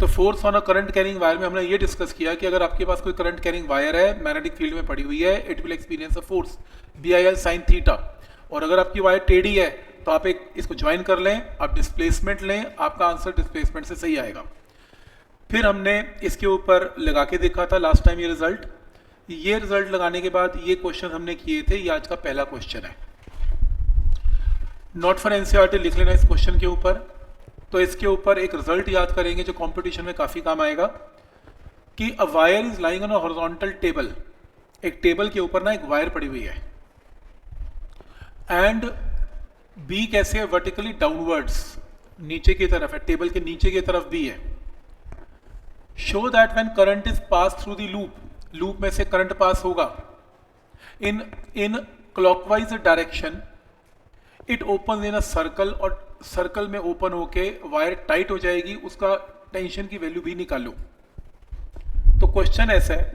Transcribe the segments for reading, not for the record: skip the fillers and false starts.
तो force on a current carrying wire में हमने ये डिस्कस किया कि अगर आपके पास कोई करंट कैरिंग वायर है, मैग्नेटिक फील्ड में पड़ी हुई है, it will experience a force BIL sin theta. और अगर आपकी वायर टेढ़ी है तो आप इसको ज्वाइन कर लें, आप डिस्प्लेसमेंट लें, आपका आंसर डिस्प्लेसमेंट से सही आएगा। फिर हमने इसके ऊपर लगा के देखा था लास्ट टाइम ये रिजल्ट लगाने के बाद ये क्वेश्चन हमने किए थे। ये आज का पहला क्वेश्चन है। नॉट फॉर एनसीईआरटी लिख लेना इस क्वेश्चन के ऊपर। तो इसके ऊपर एक रिजल्ट याद करेंगे जो कंपटीशन में काफी काम आएगा कि a wire is lying on a horizontal table. एक टेबल के ऊपर ना एक वायर पड़ी हुई है एंड बी कैसे है, वर्टिकली डाउनवर्ड्स, नीचे की तरफ है, टेबल के नीचे की तरफ बी है। Show that when current is pass through the loop में से करंट पास होगा in clockwise direction, it open in a circle, और सर्कल में ओपन होके वायर टाइट हो जाएगी, उसका टेंशन की वैल्यू भी निकालो। तो क्वेश्चन ऐसा है,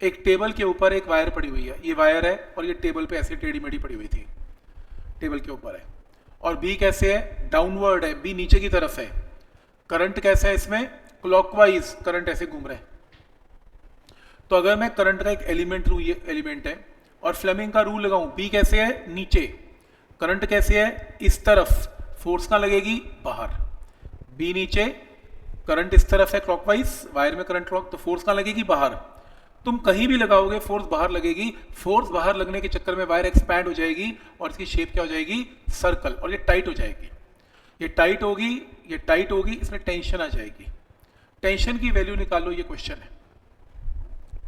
एक टेबल के ऊपर एक वायर पड़ी हुई है, ये वायर है और ये टेबल पे ऐसे टेढ़ी मेढ़ी पड़ी हुई थी, टेबल के ऊपर है, और बी कैसे है, डाउनवर्ड है, बी नीचे की तरफ है। करंट कैसा है इसमें, क्लॉकवाइज करंट ऐसे घूम रहा है। तो अगर मैं करंट का एक एलिमेंट लूं, ये एलिमेंट है, और फ्लेमिंग का रूल लगाऊं, बी कैसे है, नीचे, करंट कैसे है, इस तरफ, फोर्स कहां लगेगी, बाहर, बी नीचे, करंट इस तरफ है क्लॉकवाइज, वायर में करंट क्लॉक, तो फोर्स कहां लगेगी, बाहर। तुम कहीं भी लगाओगे फोर्स बाहर लगेगी। फोर्स बाहर लगने के चक्कर में वायर एक्सपैंड हो जाएगी और इसकी शेप क्या हो जाएगी, सर्कल, और ये टाइट हो जाएगी। ये टाइट होगी, ये टाइट होगी, इसमें टेंशन आ जाएगी। टेंशन की वैल्यू निकालो, ये क्वेश्चन है।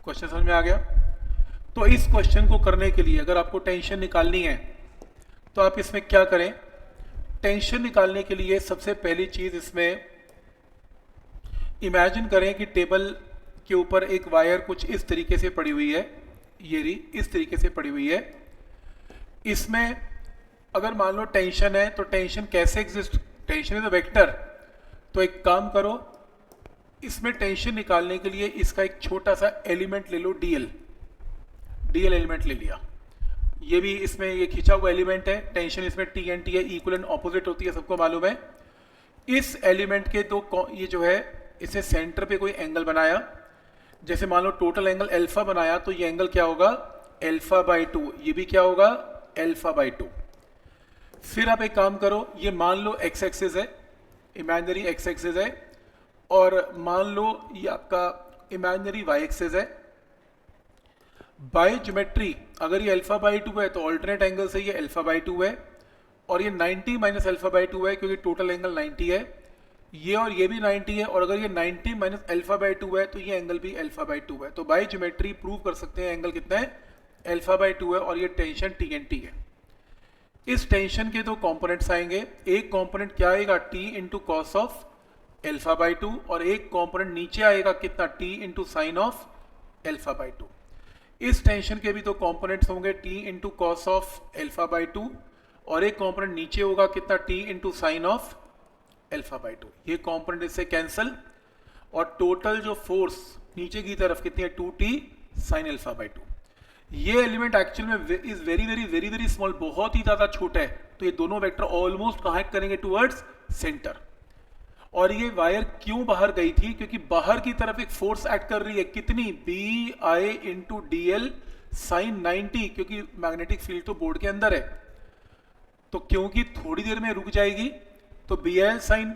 क्वेश्चन समझ में आ गया। तो इस क्वेश्चन को करने के लिए अगर आपको टेंशन निकालनी है तो आप इसमें क्या करें, टेंशन निकालने के लिए सबसे पहली चीज इसमें इमेजिन करें कि टेबल के ऊपर एक वायर कुछ इस तरीके से पड़ी हुई है, ये रही, इस तरीके से पड़ी हुई है। इसमें अगर मान लो टेंशन है तो टेंशन कैसे exist, tension is a vector. तो एक काम करो, इसमें टेंशन निकालने के लिए इसका एक छोटा सा एलिमेंट ले लो, डीएल एलिमेंट ले लिया। ये भी इसमें ये खिंचा हुआ एलिमेंट है, टेंशन इसमें TNT है, इक्वल एंड ऑपोजिट होती है, सबको मालूम है। इस एलिमेंट के दो, ये जो है, इसे सेंटर पे कोई एंगल बनाया, जैसे मान लो टोटल एंगल अल्फा बनाया, तो ये एंगल क्या होगा, α/2, ये भी क्या होगा, α/2। फिर आप एक काम करो, ये मान लो एक्स एक्सिस है, इमेजिनरी एक्स एक्सिस है, और मान लो ये आपका इमेजिनरी वाई एक्सिस है। बाय ज्योमेट्री अगर ये α/2 है तो ऑल्टरनेट एंगल से ये α/2 है, और ये 90 माइनस α/2 है क्योंकि टोटल एंगल 90 है, ये और ये भी 90 है, और अगर ये 90 माइनस α/2 है तो ये एंगल भी α/2 है। तो बाय ज्योमेट्री प्रूव कर सकते हैं एंगल कितना है, α/2 है, और ये टेंशन TNT है। इस टेंशन के दो कंपोनेंट्स आएंगे, एक कंपोनेंट क्या आएगा, T इंटू कॉस ऑफ α/2, और एक कंपोनेंट नीचे आएगा कितना, T इंटू साइन ऑफ α/2। इस टेंशन के भी दो कंपोनेंट्स होंगे, T इंटू कॉस ऑफ α/2, और एक कंपोनेंट नीचे होगा कितना, T इंटू साइन ऑफ α/2। ये कंपोनेंट इससे कैंसल, और टोटल जो फोर्स नीचे की तरफ कितनी है, 2T साइन α/2। ये एलिमेंट एक्चुअल में is very very very very small, बहुत ही ज्यादा छोटा है। तो ये दोनों वेक्टर ऑलमोस्ट कहाँ करेंगे, टुवर्ड्स सेंटर। और ये वायर क्यों बाहर गई थी, क्योंकि बाहर की तरफ एक फोर्स एक्ट कर रही है, कितनी, BI इंटू DL साइन 90, क्योंकि मैग्नेटिक फील्ड तो बोर्ड के अंदर है, तो क्योंकि थोड़ी देर में रुक जाएगी, तो BI साइन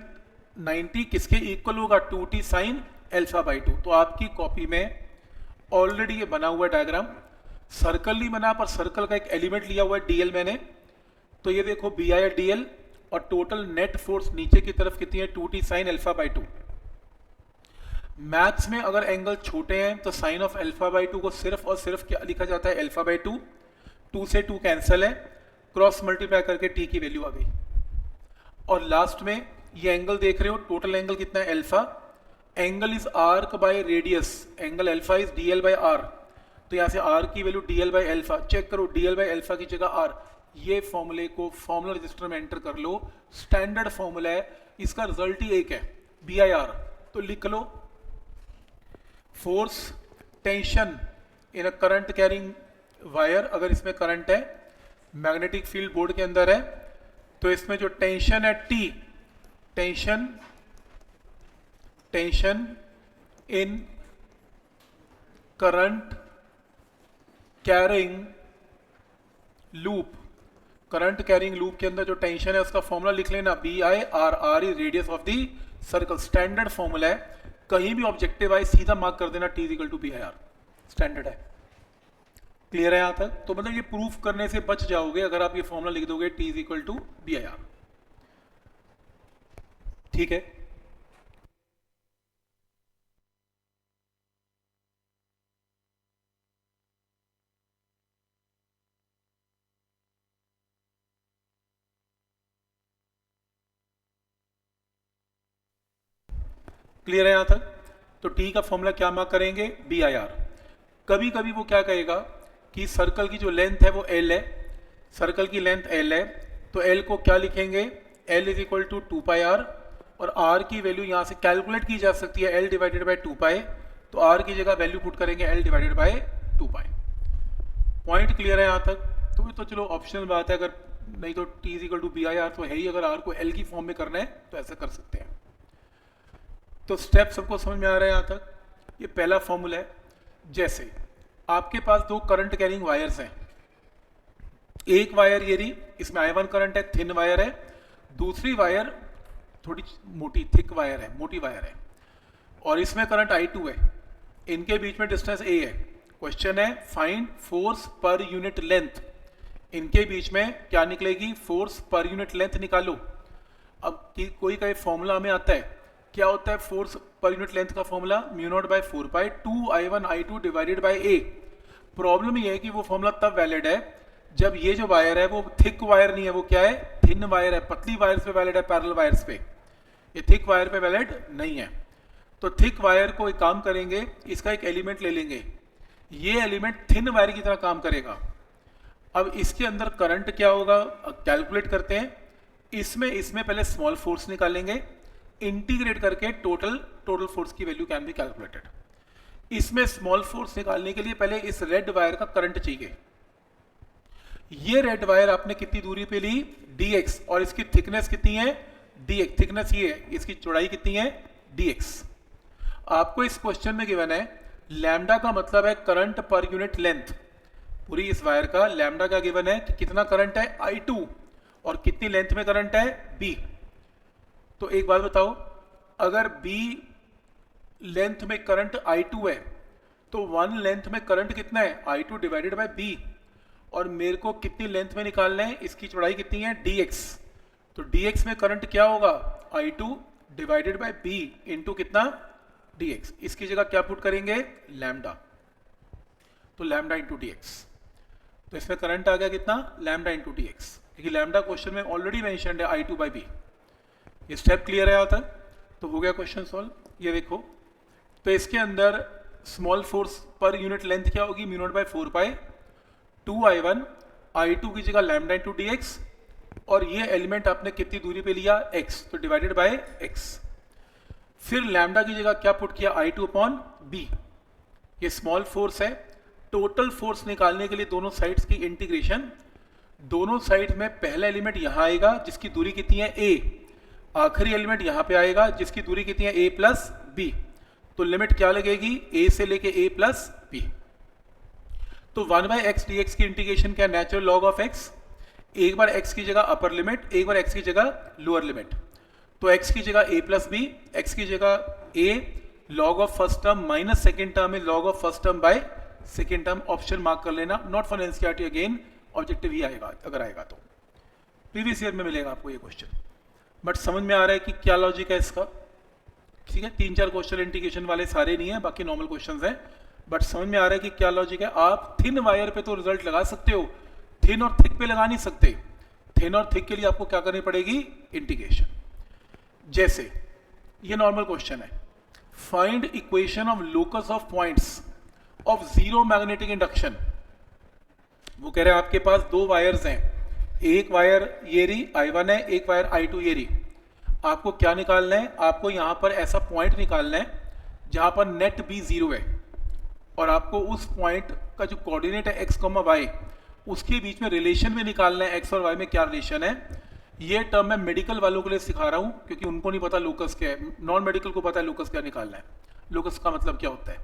90 किसके इक्वल होगा, 2T साइन α/2। तो आपकी कॉपी में ऑलरेडी ये बना हुआ डायग्राम, सर्कल नहीं बना पर सर्कल का एक एलिमेंट लिया हुआ है DL मैंने। तो ये देखो BI या DL, और टोटल नेट फोर्स नीचे की तरफ कितनी है, 2T साइन α/2। मैथ्स में अगर एंगल छोटे हैं तो साइन ऑफ α/2 को सिर्फ और सिर्फ क्या लिखा जाता है, α/2। 2 से 2 कैंसिल है, क्रॉस मल्टीप्लाई करके T की वैल्यू आ गई। और लास्ट में ये एंगल देख रहे हो, टोटल एंगल कितना है, alpha. Angle is arc by radius, angle alpha is DL/R। तो यहां से R की वैल्यू DL/अल्फा, चेक करो, DL/अल्फा की जगह R। ये फॉर्मूले को फॉर्मूला रजिस्टर में एंटर कर लो, स्टैंडर्ड फॉर्मूला है, इसका रिजल्ट ही एक है, BIR। तो लिख लो, force tension in a current carrying wire, अगर इसमें करंट है, मैग्नेटिक फील्ड बोर्ड के अंदर है, तो इसमें जो टेंशन है T, tension tension in current carrying loop. Current carrying loop के अंदर जो टेंशन है उसका फॉर्मूला लिख लेना, BI/R is radius of the circle. Standard formula है, कहीं भी ऑब्जेक्टिव आए सीधा मार्क कर देना T = BI/R, स्टैंडर्ड है। क्लियर है यहां तक? तो मतलब ये प्रूफ करने से बच जाओगे अगर आप ये फॉर्मूला लिख दोगे T = BI/R। ठीक है, क्लियर है यहां तक? तो T का फॉर्मूला क्या मार्क करेंगे? BI/R। कभी कभी वो क्या कहेगा कि सर्कल की जो लेंथ है वो L है, सर्कल की लेंथ L है, तो L को क्या लिखेंगे? L = 2πr, और R की वैल्यू यहाँ से कैलकुलेट की जा सकती है L / 2π, तो R की जगह वैल्यू पुट करेंगे L / 2π। पॉइंट क्लियर है यहाँ तक? तो चलो ऑप्शनल बात है, अगर नहीं तो T = BI/R तो है ही, अगर R को L की फॉर्म में करना है तो ऐसा कर सकते हैं। तो स्टेप सबको समझ में आ रहा है यहाँ तक? ये पहला फॉर्मूला है। जैसे आपके पास दो करंट कैरिंग वायर्स हैं, एक वायर ये रही, इसमें I1 करंट है, थिन वायर है, दूसरी वायर थोड़ी मोटी थिक वायर है, मोटी वायर है, और इसमें करंट I2 है। इनके बीच में डिस्टेंस A है। क्वेश्चन है find force per unit length. इनके बीच में क्या निकलेगी? फोर्स पर यूनिट लेंथ निकालो। अब कोई का फॉर्मूला हमें आता है, क्या होता है फोर्स पर यूनिट लेंथ का फॉर्मूला? μ0/4π 2I1I2 / A। प्रॉब्लम ये है कि वो फॉर्मूला तब वैलिड है जब ये जो वायर है वो थिक वायर नहीं है, वो क्या है? थिन वायर है। पतली वायर्स पे वैलिड है, पैरेलल वायर्स पे। ये थिक वायर पे वैलिड नहीं है। तो थिक वायर को एक काम करेंगे, इसका एक एलिमेंट ले लेंगे, ये एलिमेंट थिन वायर की तरह काम करेगा। अब इसके अंदर करंट क्या होगा कैलकुलेट करते हैं। इसमें पहले स्मॉल फोर्स निकालेंगे, इंटीग्रेट करके टोटल फोर्स की वैल्यू कैन बी कैलकुलेटेड। इसमें स्मॉल फोर्स निकालने के लिए पहले इस रेड वायर का करंट चाहिए। ये रेड वायर आपने कितनी दूरी पे ली? dx, और इसकी थिकनेस कितनी है? dx। थिकनेस ये है, इसकी चौड़ाई कितनी है? dx। आपको इस क्वेश्चन में गिवन है लैम्डा का मतलब है करंट पर यूनिट लेंथ। पूरी इस वायर का लैम्डा का गिवन है कि कितना करंट है? I2, और कितनी लेंथ में करंट है? B। तो एक बात बताओ, अगर B लेंथ में करंट I2 है तो 1 लेंथ में करंट कितना है? I2 / B। और मेरे को कितनी लेंथ में निकालना है? इसकी चौड़ाई कितनी है? dx। तो dx में करंट क्या होगा? I2 / B इंटू कितना? dx। इसकी जगह क्या पुट करेंगे? लैम्डा। तो लैम्डा इंटू dx। तो इसमें करंट आ गया कितना? लैम्डा इंटू dx, क्योंकि लैम्डा क्वेश्चन में ऑलरेडी मेंशन्ड है I2/B। ये स्टेप क्लियर है यहाँ तक? तो हो गया क्वेश्चन सॉल्व। ये देखो, तो इसके अंदर small force per unit length क्या होगी? μ0/4π 2I1, I2 की जगह लैम्डा इंटू dx, और ये एलिमेंट आपने कितनी दूरी पे लिया? x, तो डिवाइडेड बाय x। फिर लैम्डा की जगह क्या पुट किया? I2/B। ये स्मॉल फोर्स है। टोटल फोर्स निकालने के लिए दोनों साइड्स की इंटीग्रेशन, दोनों साइड में पहला एलिमेंट यहां आएगा जिसकी दूरी कितनी है? a, आखिरी एलिमेंट यहां पे आएगा जिसकी दूरी कितनी है? a+b। तो लिमिट क्या लगेगी? a से लेके a+b। तो 1/x dx की इंटीग्रेशन क्या? Natural log of x। एक बार x की जगह अपर लिमिट, एक बार x की जगह लोअर लिमिट। तो x की जगह a+b, x की जगह a log of first term minus second term में log of first term by second term. Option mark कर लेना, not for NCERT again, objective ही आएगा अगर आएगा तो। प्रीवियस ईयर में मिलेगा आपको ये क्वेश्चन। बट समझ में आ रहा है कि क्या लॉजिक है इसका? ठीक है, 3-4 क्वेश्चन इंटीग्रेशन वाले सारे नहीं है, बाकी नॉर्मल क्वेश्चंस हैं, बट समझ में आ रहा है कि क्या लॉजिक है। आप थिन वायर पे तो रिजल्ट लगा सकते हो, थिन और थिक पे लगा नहीं सकते। थिन और थिक के लिए आपको क्या करनी पड़ेगी? इंटीग्रेशन। जैसे ये नॉर्मल क्वेश्चन है, find equation of locus of points of zero magnetic induction. वो कह रहे हैं आपके पास दो वायर्स हैं, एक वायर ये रही I1 है, एक वायर I2 ये रही। आपको क्या निकालना है? आपको यहां पर ऐसा पॉइंट निकालना है जहां पर नेट B 0 है, और आपको उस पॉइंट का जो कोऑर्डिनेट है x, y, उसके बीच में रिलेशन भी निकालना है। x और y में क्या रिलेशन है? ये टर्म मैं मेडिकल वालों के लिए सिखा रहा हूँ क्योंकि उनको नहीं पता लोकस क्या है, नॉन मेडिकल को पता है लोकस क्या निकालना है, लोकस का मतलब क्या होता है।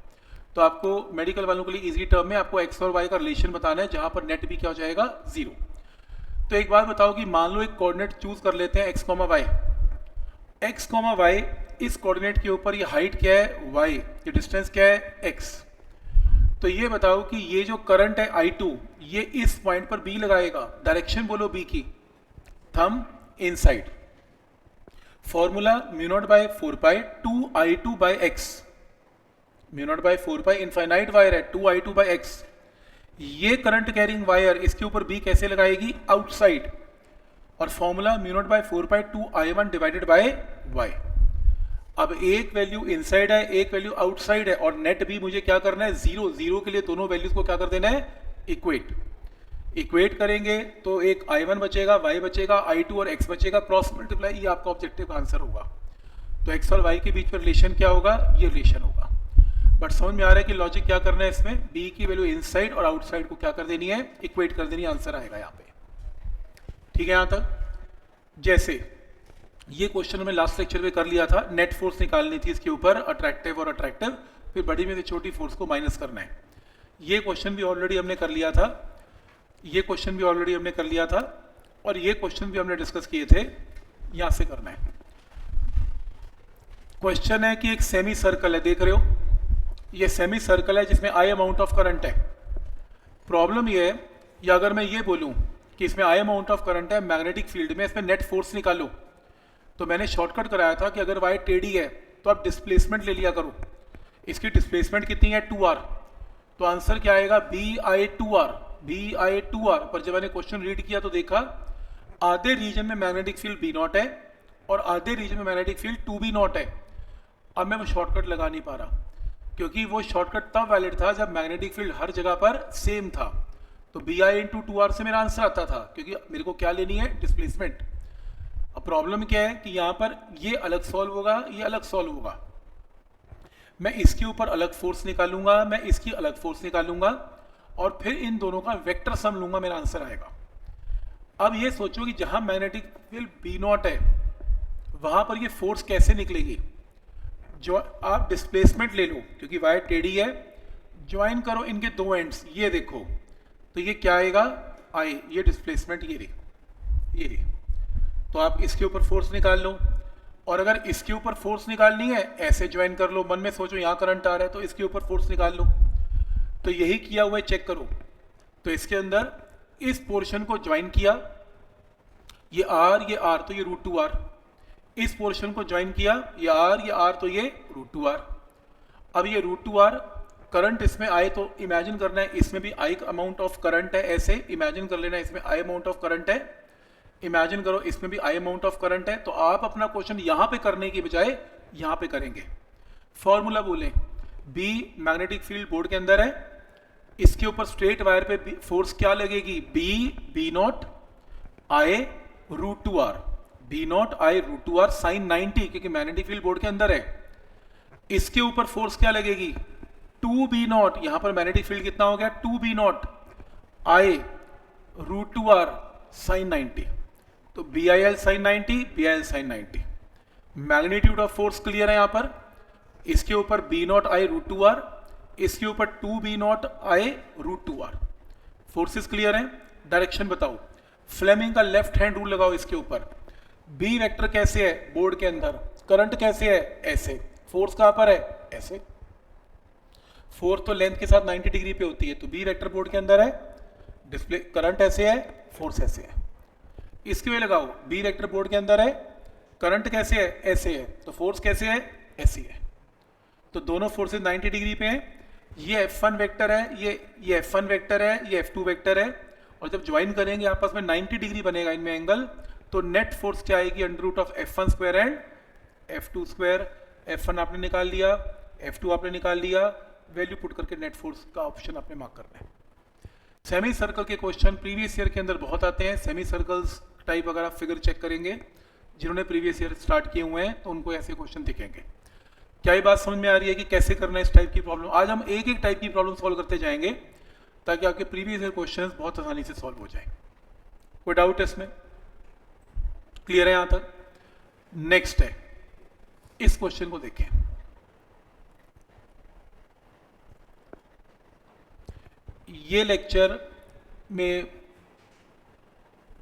तो आपको मेडिकल वालों के लिए इजी टर्म में आपको एक्स और वाई का रिलेशन बताना है जहां पर नेट भी क्या हो जाएगा 0। तो एक बात बताओ कि मान लो एक कोऑर्डिनेट चूज कर लेते हैं x, y, इस कोऑर्डिनेट के ऊपर ये हाइट क्या है y, ये डिस्टेंस क्या है x। तो ये बताओ कि ये जो करंट है I2 ये इस पॉइंट पर B लगाएगा, डायरेक्शन बोलो B की, thumb inside, formula mu naught by 4 pi 2I2 bye x, mu naught by 4 pi infinite wire है 2I2 बाय x। ये करंट कैरिंग वायर इसके ऊपर B कैसे लगाएगी, आउटसाइड, और formula mu naught by 4 pi 2I1 divided by y। अब एक value inside है एक वैल्यू आउटसाइड है और नेट भी मुझे क्या करना है 0, 0 के लिए दोनों वैल्यूज को क्या कर देना है इक्वेट करेंगे तो एक I1 बचेगा, y बचेगा, I2 और x बचेगा, क्रॉस मल्टीप्लाई, ये आपका ऑब्जेक्टिव का आंसर होगा। तो x और y के बीच में रिलेशन क्या होगा, ये रिलेशन होगा। बट समझ में आ रहा है कि लॉजिक क्या करना है इसमें, b की वैल्यू इनसाइड और आउटसाइड को क्या कर देनी है, इक्वेट कर देनी है, आंसर आएगा यहाँ पे। ठीक है यहाँ तक। जैसे ये क्वेश्चन में लास्ट लेक्चर में कर लिया था, नेट फोर्स निकालनी थी इसके ऊपर, अट्रैक्टिव और अट्रैक्टिव, फिर बड़ी में से छोटी फोर्स को माइनस करना है। ये क्वेश्चन भी ऑलरेडी हमने कर लिया था, ये क्वेश्चन भी ऑलरेडी हमने कर लिया था, और ये क्वेश्चन भी हमने डिस्कस किए थे। यहां से करना है। क्वेश्चन है कि एक सेमी सर्कल है, देख रहे हो ये सेमी सर्कल है जिसमें आई अमाउंट ऑफ करंट है। प्रॉब्लम ये है, या अगर मैं ये बोलूं कि इसमें आई अमाउंट ऑफ करंट है मैग्नेटिक फील्ड में, इसमें नेट फोर्स निकालो, तो मैंने शॉर्टकट कराया था कि अगर वाई टेढ़ी है तो आप डिस्प्लेसमेंट ले लिया करो। इसकी डिस्प्लेसमेंट कितनी है 2r, तो आंसर क्या आएगा BI2R, BI2R। पर जब मैंने क्वेश्चन रीड किया तो देखा आधे रीजन में मैग्नेटिक फील्ड B0 है और आधे रीजन में मैग्नेटिक फील्ड 2B0 है। अब मैं वो शॉर्टकट लगा नहीं पा रहा क्योंकि वो शॉर्टकट तब वैलिड था जब मैग्नेटिक फील्ड हर जगह पर सेम था। तो BI×2R से मेरा आंसर आता था क्योंकि मेरे को क्या लेनी है, डिस्प्लेसमेंट। अब प्रॉब्लम क्या है कि यहाँ पर ये अलग सॉल्व होगा, ये अलग सॉल्व होगा। मैं इसके ऊपर अलग फोर्स निकालूंगा, मैं इसकी अलग फोर्स निकालूंगा और फिर इन दोनों का वेक्टर सम लूंगा, मेरा आंसर आएगा। अब ये सोचो कि जहां मैग्नेटिक फील्ड B0 है वहां पर ये फोर्स कैसे निकलेगी। जो आप डिस्प्लेसमेंट ले लो क्योंकि वायर टेढ़ी है, ज्वाइन करो इनके दो एंड्स, ये देखो तो ये क्या आएगा I, ये डिस्प्लेसमेंट ये तो आप इसके ऊपर फोर्स निकाल लो, और अगर इसके ऊपर फोर्स निकालनी है ऐसे ज्वाइन कर लो, मन में सोचो यहाँ करंट आ रहा है तो इसके ऊपर फोर्स निकाल लो। तो यही किया हुआ है, चेक करो। तो इसके अंदर इस पोर्शन को ज्वाइन किया, ये R तो ये √2R, इस पोर्शन को ज्वाइन किया, ये R तो ये √2R। अब ये √2R करंट इसमें आए तो इमेजिन करना है इसमें भी I अमाउंट ऑफ करंट है, ऐसे इमेजिन कर लेना है इसमें I अमाउंट ऑफ करंट है, इमेजिन करो इसमें भी I अमाउंट ऑफ करंट है। तो आप अपना क्वेश्चन यहां पे करने की बजाय यहां पे करेंगे। फॉर्मूला बोलें, B मैग्नेटिक फील्ड बोर्ड के अंदर है, इसके ऊपर स्ट्रेट वायर पे फोर्स क्या लगेगी, B0 I √2R, B0 I √2R sin 90, क्योंकि मैग्नेटिक फील्ड बोर्ड के अंदर है। इसके ऊपर फोर्स क्या लगेगी 2B0, यहां पर मैग्नेटिक फील्ड कितना हो गया 2B0 I √2R sin 90, तो BIL sin 90, BIL sin 90। Magnitude of force clear है यहां पर, इसके ऊपर B0 I √2R, इसके ऊपर 2B0 I √2R। Forces clear है। डायरेक्शन बताओ, फ्लेमिंग का लेफ्ट हैंड रूल लगाओ इसके ऊपर। B वेक्टर कैसे है बोर्ड के अंदर, करंट कैसे है ऐसे, फोर्स कहां पर है ऐसे, फोर्स तो लेंथ के साथ 90 डिग्री पे होती है, तो B वेक्टर बोर्ड के अंदर है, डिस्प्ले करंट ऐसे है, फोर्स ऐसे है। इसके वे लगाओ, B वेक्टर बोर्ड के अंदर है, करंट कैसे है ऐसे है, तो फोर्स कैसे है ऐसी है, तो दोनों फोर्सेस 90 डिग्री पे हैं। ये F1 वेक्टर है, ये F1 वेक्टर है, ये F2 वेक्टर है, और जब ज्वाइन करेंगे आपस में 90 डिग्री बनेगा इनमें एंगल, तो नेट फोर्स क्या आएगी √of F1 square and F2 square. F1 आपने निकाल लिया, F2 आपने निकाल लिया, वैल्यू पुट करके नेट फोर्स का ऑप्शन आपने मार्क करना है। सेमी सर्कल के क्वेश्चन प्रीवियस ईयर के अंदर बहुत आते हैं। सेमी सर्कल्स टाइप अगर आप फिगर चेक करेंगे, जिन्होंने प्रीवियस ईयर स्टार्ट किए हुए हैं तो उनको ऐसे क्वेश्चन दिखेंगे। क्या ये बात समझ में आ रही है कि कैसे करना है इस टाइप की प्रॉब्लम। आज हम एक एक टाइप की प्रॉब्लम सॉल्व करते जाएंगे ताकि आपके प्रीवियस ईयर क्वेश्चंस बहुत आसानी से सॉल्व हो जाए। कोई डाउट है इसमें? क्लियर है यहां तक? नेक्स्ट है, इस क्वेश्चन को देखें। ये लेक्चर में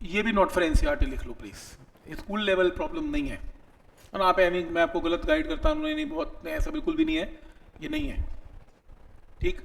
ये भी नोट फॉर एनसीईआरटी लिख लो प्लीज, स्कूल लेवल प्रॉब्लम नहीं है। और आप मैं आपको गलत गाइड करता हूँ, नहीं बहुत नहीं, ऐसा बिल्कुल भी नहीं है, ये नहीं है, ठीक।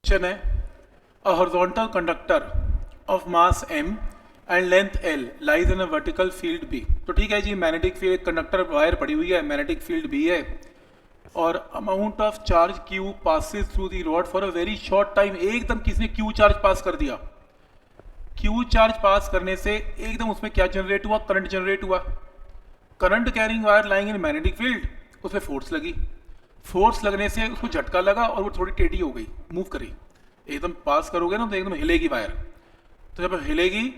क्वेश्चन है, a horizontal conductor of mass m and length l lies in a vertical field b। तो ठीक है जी, मैग्नेटिक फील्ड, कंडक्टर वायर पड़ी हुई है, मैग्नेटिक फील्ड b है, और amount of charge q passes through the rod for a very short time. एकदम किसी ने q चार्ज पास कर दिया, q चार्ज पास करने से एकदम उसमें क्या जनरेट हुआ? करंट जनरेट हुआ। Current carrying wire lying in magnetic field, उसमें फोर्स लगी, फोर्स लगने से उसको झटका लगा और वो थोड़ी टेढ़ी हो गई, मूव करी। एकदम पास करोगे ना तो एकदम हिलेगी वायर, तो जब हिलेगी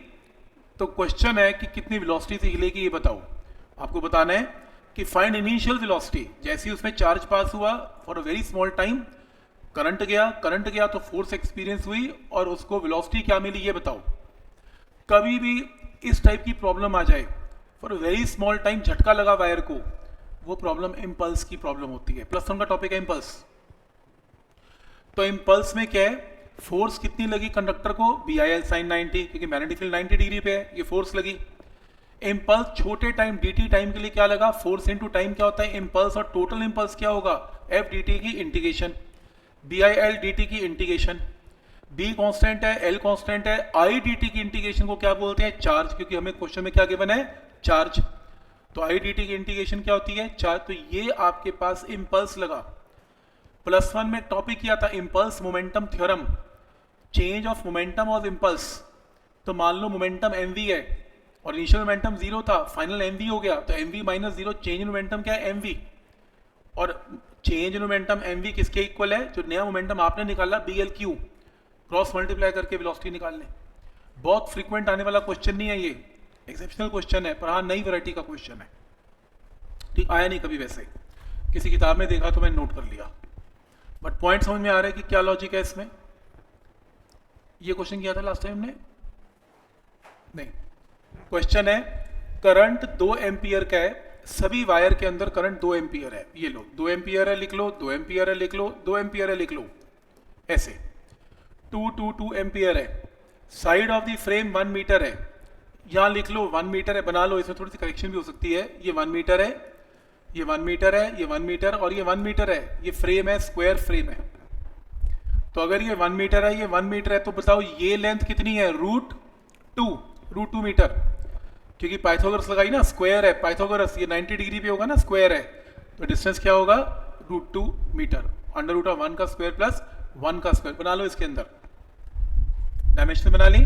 तो क्वेश्चन है कि कितनी वेलोसिटी से हिलेगी ये बताओ। आपको बताना है कि फाइंड इनिशियल वेलोसिटी। जैसे ही उसमें चार्ज पास हुआ for a very small time, current गया तो फोर्स एक्सपीरियंस हुई और उसको वेलोसिटी क्या मिली ये बताओ। कभी भी इस टाइप की प्रॉब्लम आ जाए, for a very small time झटका लगा वायर को, वो प्रॉब्लम इम्पल्स की प्रॉब्लम होती है। +1 का टॉपिक है इम्पल्स। तो इम्पल्स में क्या है, फोर्स कितनी लगी कंडक्टर को? BIL sin 90, क्योंकि मैग्नेटिक फील्ड 90 डिग्री पे है, ये फोर्स लगी। इम्पल्स छोटे टाइम dt टाइम के लिए क्या लगा? फोर्स इनटू टाइम क्या होता है? इम्पल्स। और टोटल इम्पल्स क्या होगा? F dt की इंटीग्रेशन, BIL dt की इंटीग्रेशन। B कांस्टेंट है, L कांस्टेंट है, I dt की इंटीग्रेशन को क्या बोलते हैं? चार्ज, क्योंकि हमें क्वेश्चन में क्या गिवन है? चार्ज। तो I dt की इंटीग्रेशन क्या होती है? चार्ज। तो ये आपके पास इम्पल्स लगा। +1 में टॉपिक किया था impulse momentum theorem, change of momentum of impulse. तो मान लो मोमेंटम mv है और इनिशियल मोमेंटम 0 था, फाइनल mv हो गया, तो mv - 0 चेंज इन मोमेंटम क्या है? mv। और चेंज इन मोमेंटम mv किसके इक्वल है? जो नया मोमेंटम आपने निकाला BLQ, क्रॉस मल्टीप्लाई करके वेलोसिटी निकाल लें। बहुत फ्रीक्वेंट आने वाला क्वेश्चन नहीं है ये, एक्सेप्शनल क्वेश्चन है, पर हाँ नई वैरायटी का क्वेश्चन है, ठीक। आया नहीं कभी वैसे, किसी किताब में देखा तो मैंने नोट कर लिया, बट पॉइंट समझ में आ रहा है कि क्या लॉजिक है इसमें। ये क्वेश्चन किया था लास्ट टाइम ने? नहीं। क्वेश्चन है, करंट 2 एम्पियर का है, सभी वायर के अंदर करंट 2 एम्पियर है। ये लो 2 एम्पियर है लिख लो, 2 एम्पियर है लिख लो, 2 एम्पियर है लिख लो, ऐसे 2 एम्पियर है। Side of the frame 1 metre है, यहां लिख लो 1 मीटर है, बना लो, इसमें थोड़ी सी करेक्शन भी हो सकती है। ये 1 मीटर है, ये 1 मीटर है, ये 1 मीटर और ये 1 मीटर है। ये फ्रेम है, स्क्वायर फ्रेम है। तो अगर ये 1 मीटर है, ये 1 मीटर है, तो बताओ ये लेंथ कितनी है? √2 मीटर, क्योंकि पाइथागोरस लगाई ना, स्क्वायर है पाइथागोरस, ये 90 डिग्री पे होगा ना, स्क्वायर है, तो डिस्टेंस क्या होगा? √2 मीटर, √1 का स्क्वायर प्लस 1 का स्क्वायर। बना लो इसके अंदर डायमेंशन बना ली।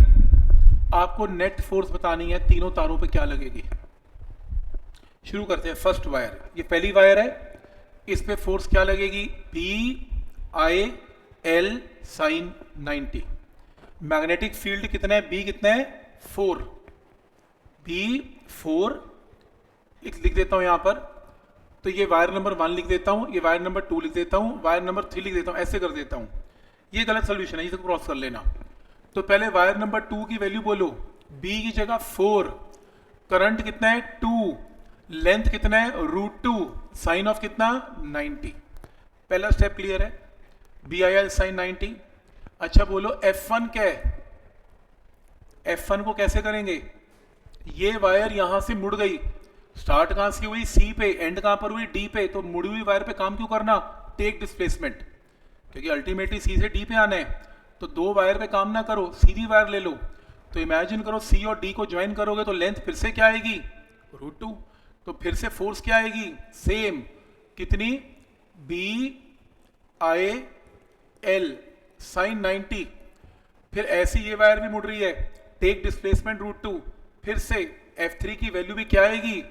आपको नेट फोर्स बतानी है तीनों तारों पे क्या लगेगी। शुरू करते हैं। फर्स्ट वायर, ये पहली वायर है, इस पे फोर्स क्या लगेगी? BIL sin 90। मैग्नेटिक फील्ड कितना है? B कितना है? 4। B4 लिख देता हूं यहां पर, तो ये वायर नंबर 1 लिख देता हूं, ये वायर नंबर 2 लिख देता हूं, वायर नंबर 3 लिख देता हूं, ऐसे कर देता हूं। ये गलत सोल्यूशन है, इसे क्रॉस कर लेना। तो पहले वायर नंबर 2 की वैल्यू बोलो, बी की जगह 4, करंट कितना है 2, लेंथ कितना है √2, साइन ऑफ कितना 90। पहला स्टेप क्लियर है, BIL साइन 90। अच्छा बोलो F1 क्या है, F1 को कैसे करेंगे, ये वायर यहां से मुड़ गई, स्टार्ट कहां से हुई C पे, एंड कहां पर हुई D पे, तो मुड़ी हुई वायर पे काम क्यों करना, टेक डिस्प्लेसमेंट, क्योंकि अल्टीमेटली C से D पे आना है, तो दो वायर पे काम ना करो, सीधी वायर ले लो। तो इमेजिन करो C और D को ज्वाइन करोगे तो लेंथ फिर से क्या आएगी √2, तो फिर से फोर्स क्या आएगी सेम, कितनी BIL साइन 90। फिर ऐसी ये वायर भी मुड़ रही है, टेक डिस्प्लेसमेंट √2, फिर से F3 की वैल्यू भी क्या आएगी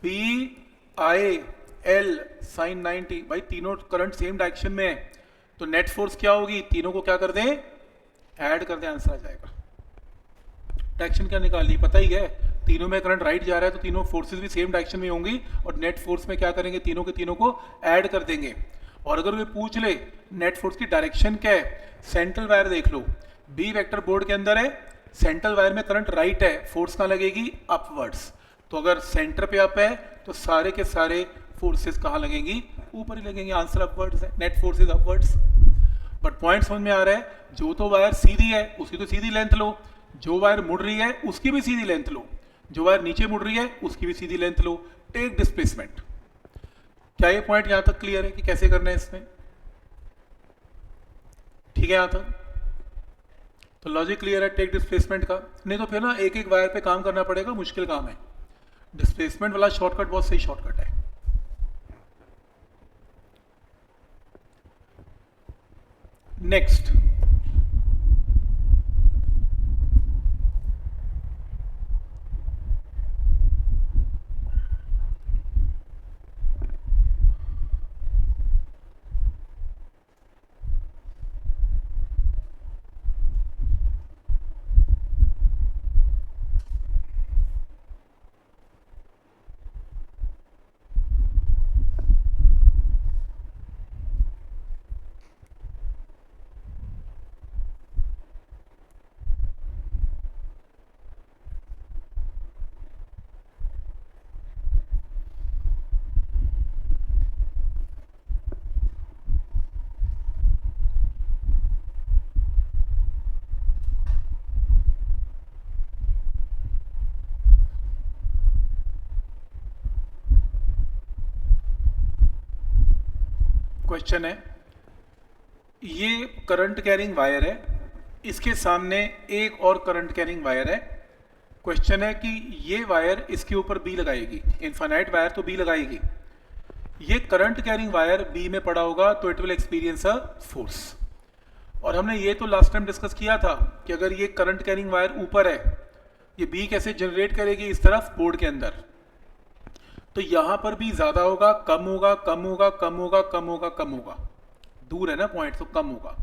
BIL साइन 90। भाई तीनों करंट सेम डायरेक्शन में है, तो नेट फोर्स क्या होगी, तीनों को क्या कर दें ऐड कर दें, आंसर आ जाएगा। डायरेक्शन क्या निकाली पता ही है, तीनों में करंट राइट जा रहा है तो तीनों फोर्सेस भी सेम डायरेक्शन में होंगी, और नेट फोर्स में क्या करेंगे तीनों के तीनों को ऐड कर देंगे। और अगर वे पूछ ले नेट फोर्स की डायरेक्शन क्या है, सेंट्रल वायर देख लो, बी वेक्टर बोर्ड के अंदर है, सेंट्रल वायर में करंट राइट है, फोर्स कहाँ लगेगी अपवर्ड्स, तो अगर सेंटर पे अप है तो सारे के सारे फोर्सेस कहाँ लगेंगी ऊपर ही लगेंगे, आंसर अपवर्ड्स है, net force is upwards. But point समझ में आ रहा है, जो तो वायर सीधी है उसकी तो सीधी लेंथ लो, जो वायर मुड़ रही है उसकी भी सीधी लेंथ लो, जो वायर नीचे मुड़ रही है उसकी भी सीधी लेंथ लो, टेक डिस्प्लेसमेंट। क्या ये पॉइंट यहां तक क्लियर है कि कैसे करना है इसमें, ठीक है यहां तक, तो लॉजिक क्लियर है टेक डिस्प्लेसमेंट का। नहीं तो फिर ना एक एक वायर पे काम करना पड़ेगा, मुश्किल काम है, डिस्प्लेसमेंट वाला शॉर्टकट बहुत सही शॉर्टकट है। नेक्स्ट क्वेश्चन है, ये करंट कैरिंग वायर है, इसके सामने एक और करंट कैरिंग वायर है। क्वेश्चन है कि ये वायर इसके ऊपर बी लगाएगी, इनफाइनाइट वायर तो बी लगाएगी, ये करंट कैरिंग वायर बी में पड़ा होगा तो it will experience a force. और हमने ये तो लास्ट टाइम डिस्कस किया था कि अगर ये करंट कैरिंग वायर ऊपर है, ये बी कैसे जनरेट करेगी इस तरफ बोर्ड के अंदर, तो यहां पर भी ज्यादा होगा कम होगा कम होगा कम होगा कम होगा कम होगा, दूर है ना पॉइंट तो कम होगा,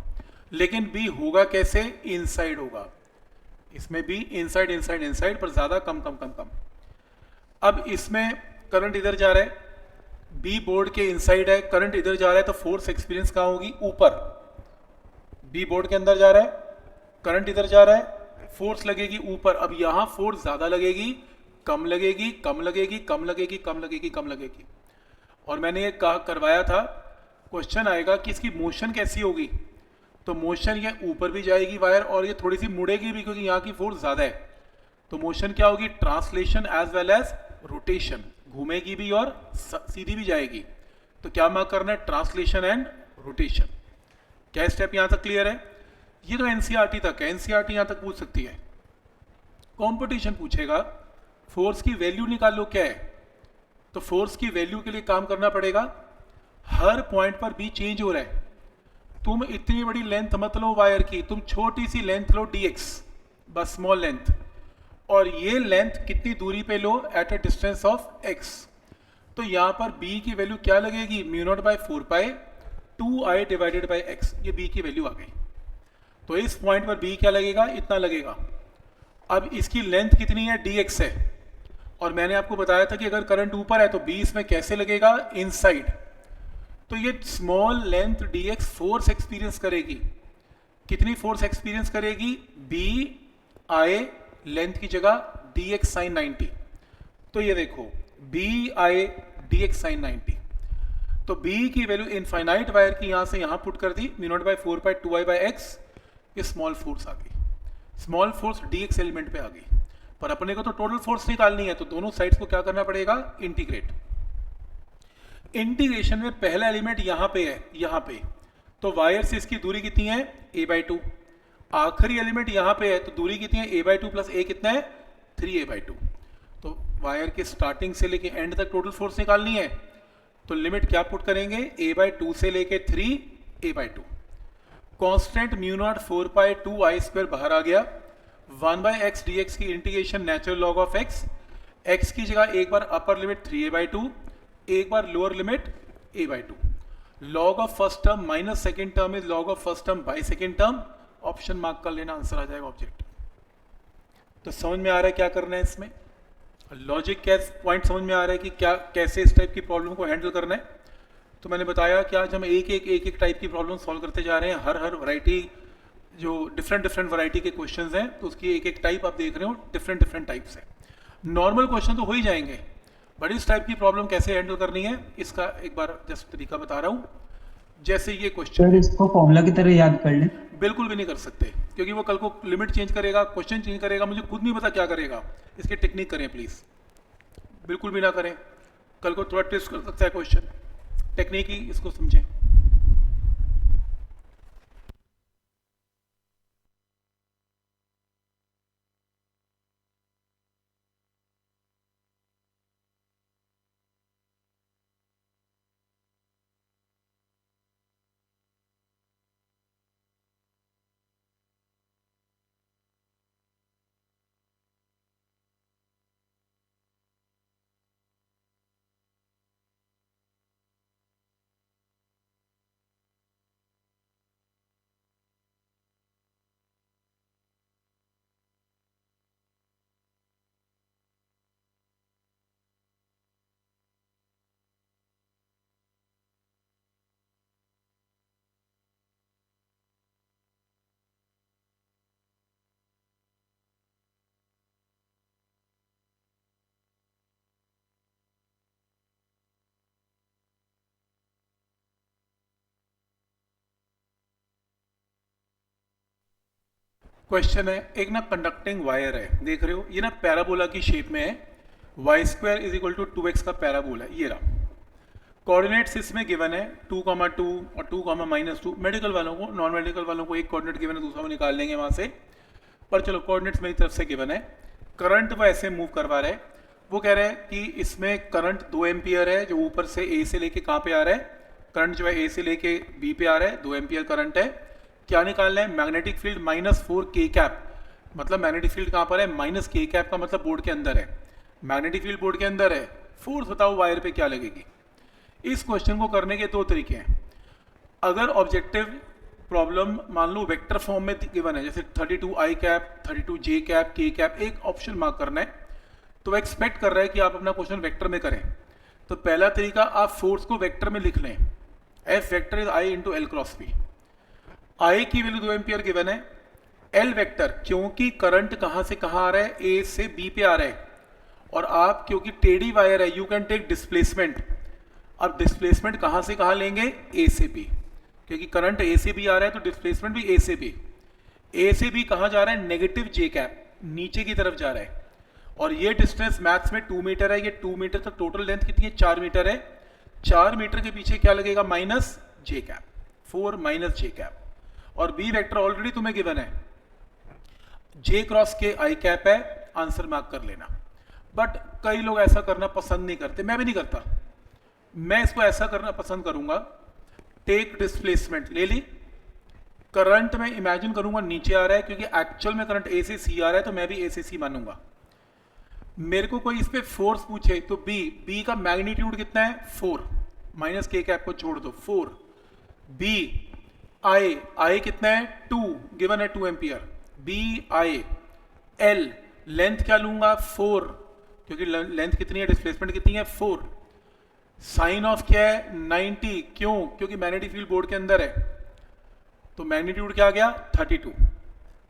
लेकिन बी होगा कैसे इनसाइड होगा, इसमें भी इनसाइड इनसाइड इनसाइड पर ज्यादा कम कम कम कम। अब इसमें करंट इधर जा रहा है, बी बोर्ड के इनसाइड है, करंट इधर जा रहा है तो फोर्स एक्सपीरियंस कहां होगी ऊपर, बी बोर्ड के अंदर जा रहा है, करंट इधर जा रहा है, फोर्स लगेगी ऊपर। अब यहां फोर्स ज्यादा लगेगी कम लगेगी कम लगेगी कम लगेगी कम लगेगी कम लगेगी। और मैंने ये कहा करवाया था, क्वेश्चन आएगा कि इसकी मोशन कैसी होगी, तो मोशन ये ऊपर भी जाएगी वायर और ये थोड़ी सी मुड़ेगी भी क्योंकि यहाँ की फोर्स ज्यादा है, तो मोशन क्या होगी translation as well as rotation, घूमेगी भी और सीधी भी जाएगी। तो क्या मार्क करना है ट्रांसलेशन एंड रोटेशन। क्या स्टेप यहां तक क्लियर है, ये तो एनसीईआरटी तक है, एनसीईआरटी यहां तक पूछ सकती है। कंपटीशन पूछेगा फोर्स की वैल्यू निकालो क्या है, तो फोर्स की वैल्यू के लिए काम करना पड़ेगा, हर पॉइंट पर बी चेंज हो रहा है, तुम इतनी बड़ी लेंथ मत लो वायर की, तुम छोटी सी लेंथ लो dx, बस स्मॉल लेंथ, और ये लेंथ कितनी दूरी पे लो at a distance of x, तो यहां पर b की वैल्यू क्या लगेगी μ0/4π 2i डिवाइडेड बाई x, ये b की वैल्यू आ गई। तो इस पॉइंट पर b क्या लगेगा इतना लगेगा। अब इसकी लेंथ कितनी है dx है, और मैंने आपको बताया था कि अगर करंट ऊपर है तो b इसमें कैसे लगेगा इनसाइड, तो ये small length dx force experience करेगी, कितनी फोर्स एक्सपीरियंस करेगी, बी आई लेंथ की जगह डी एक्स साइन 90। तो ये देखो B I d x sine 90, तो बी की वैल्यू इनफाइनाइट वायर की यहां से यहां पुट कर दी, mu not by 4 pi 2 I by X, ये स्मॉल फोर्स आ गई, small force D X element पे आ गई। पर अपने को तो टोटल फोर्स निकालनी है, तो दोनों साइड्स को क्या करना पड़ेगा, इंटीग्रेट। इंटीग्रेशन में पहला एलिमेंट यहां पे है, यहां पे, तो वायर से इसकी दूरी कितनी है, a बाई 2। आखिरी एलिमेंट यहां पे है, तो दूरी कितनी है, a बाई 2 प्लस a कितना है, 3a बाई 2। तो वायर के स्टार्टिंग से लेके एंड तक टोटल फोर्स निकालनी है, तो लिमिट क्या पुट करेंगे, a बाई 2 से लेके 3a by 2। Constant mu naught 4 pi 2 I square बाहर आ गया, 1 बाई एक्स डी एक्स की integration natural log of x, x की जगह एक बार अपर लिमिट 3a बाई 2, एक बार lower limit a by 2। Log of first term minus second term is log of first term by second term, option mark कर लेना, answer आ जाएगा object. तो समझ में आ रहा है क्या करना है इसमें, लॉजिक कैसे पॉइंट समझ में आ रहा है कि क्या कैसे इस टाइप की प्रॉब्लम को हैंडल करना है। तो मैंने बताया कि आज हम एक एक टाइप की प्रॉब्लम सॉल्व करते जा रहे हैं, हर वैरायटी जो डिफरेंट वैरायटी के क्वेश्चंस हैं, तो उसकी एक टाइप आप देख रहे हो, डिफरेंट टाइप्स है। नॉर्मल क्वेश्चन तो हो ही जाएंगे, बट इस टाइप की प्रॉब्लम कैसे हैंडल करनी है इसका एक बार जस्ट तरीका बता रहा हूँ। जैसे ये क्वेश्चन, इसको फॉर्मूला की तरह याद कर लें, बिल्कुल भी नहीं कर सकते, क्योंकि वो कल को लिमिट चेंज करेगा, क्वेश्चन चेंज करेगा, मुझे खुद नहीं पता क्या करेगा। इसकी टेक्निक करें प्लीज, बिल्कुल भी ना करें, कल को थोड़ा ट्विस्ट कर सकता है क्वेश्चन, टेक्निक ही इसको समझें। क्वेश्चन है, एक ना कंडक्टिंग वायर है, देख रहे हो ये ना पैराबोला की शेप में है, y square is equal to 2x का पैराबोला है, ये रहा। कोऑर्डिनेट्स इसमें गिवन है 2,2 और 2,-2। मेडिकल वालों को, नॉन मेडिकल वालों को एक कोऑर्डिनेट गिवन है, दूसरा वो निकाल लेंगे वहां से, पर चलो कोऑर्डिनेट्स मेरी तरफ से गिवन है। करंट वो ऐसे मूव करवा रहे हैं, वो कह रहे हैं कि इसमें करंट 2 एम्पियर है, जो ऊपर से ए से लेके कहाँ पे आ रहा है, करंट जो है ए से लेके बी पे आ रहा है, 2 एम्पियर करंट है। क्या निकालना है, मैग्नेटिक फील्ड -4 के कैप, मतलब मैग्नेटिक फील्ड कहाँ पर है, -k कैप का मतलब बोर्ड के अंदर है, मैग्नेटिक फील्ड बोर्ड के अंदर है। फोर्स बताओ वायर पे क्या लगेगी। इस क्वेश्चन को करने के दो तरीके हैं। अगर ऑब्जेक्टिव प्रॉब्लम मान लो वेक्टर फॉर्म में गिवन है, जैसे 32 आई कैप, 32 जे कैप, के कैप, एक ऑप्शन मार्क करना है, तो वह एक्सपेक्ट कर रहा है कि आप अपना क्वेश्चन वेक्टर में करें। तो पहला तरीका, आप फोर्स को वेक्टर में लिख लें, F vector is I into L cross B. I की वैल्यू 2 एम्पियर गिवन है, एल वेक्टर क्योंकि करंट कहां से कहां आ रहा है, ए से बी पे आ रहा है, और आप क्योंकि टेढ़ी वायर है, यू कैन टेक डिस्प्लेसमेंट। अब डिस्प्लेसमेंट कहां से कहां लेंगे, ए से बी, क्योंकि करंट ए से बी आ रहा है तो डिस्प्लेसमेंट भी ए से बी। ए से बी कहां जा रहा है, नेगेटिव जे कैप, नीचे की तरफ जा रहा है, और ये डिस्टेंस मैथ्स में 2 मीटर है, ये 2 मीटर तक टोटल लेंथ कितनी है, 4 मीटर है। 4 मीटर के पीछे क्या लगेगा, माइनस जे कैप, 4 माइनस जे कैप। और बी वेक्टर ऑलरेडी तुम्हें गिवन है, जे क्रॉस के आई कैप है, आंसर मार्क कर लेना। बट कई लोग ऐसा करना पसंद नहीं करते, मैं भी नहीं करता, मैं इसको ऐसा करना पसंद करूंगा, टेक डिस्प्लेसमेंट ले ली, करंट में इमेजिन करूंगा नीचे आ रहा है, क्योंकि एक्चुअल में करंट ए से सी आ रहा है, तो मैं भी ए से सी मानूंगा। मेरे को कोई इस पे फोर्स पूछे तो बी का मैग्नीट्यूड कितना है, 4, माइनस के कैप को छोड़ दो, 4। बी आई कितना है, 2, गिवन है 2 ampere, B I. L length क्या लूंगा, 4, क्योंकि लेंथ कितनी है, डिस्प्लेसमेंट कितनी है, 4। साइन ऑफ क्या है, 90, क्यों, क्योंकि मैग्नेटिक फील्ड बोर्ड के अंदर है। तो मैग्नीट्यूड क्या आ गया 32।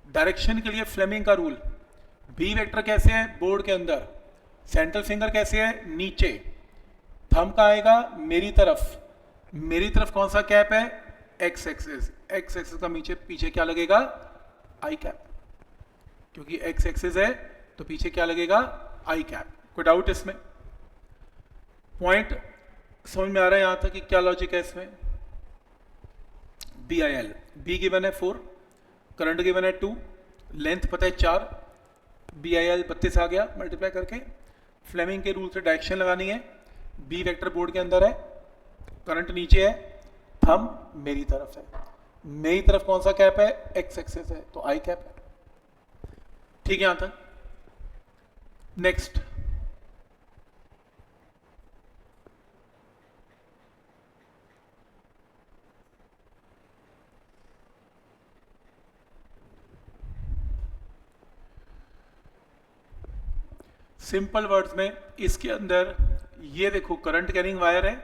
डायरेक्शन के लिए फ्लेमिंग का रूल, बी वेक्टर कैसे है बोर्ड के अंदर, सेंट्रल फिंगर कैसे है नीचे, थंब का आएगा मेरी तरफ कौन सा कैप है एक्स एक्सिस, एक्स एक्सिस का पीछे क्या लगेगा आई कैप, क्योंकि एक्स एक्सिस है तो पीछे क्या लगेगा आई कैप। कोई डाउट इसमें? पॉइंट समझ में आ रहा है यहां तक कि क्या लॉजिक है इसमें? B I L, B given है 4, करंट गिवन है 2, लेंथ पता है 4, बी आई एल 32 आ गया मल्टीप्लाई करके। फ्लेमिंग के रूल से डायरेक्शन लगानी है, बी वेक्टर बोर्ड के अंदर है, करंट नीचे है, थंब मेरी तरफ है, मेरी तरफ कौन सा कैप है एक्स एक्सिस है तो आई कैप है। ठीक है यहां तक? नेक्स्ट, सिंपल वर्ड्स में इसके अंदर ये देखो करंट कैरिंग वायर है,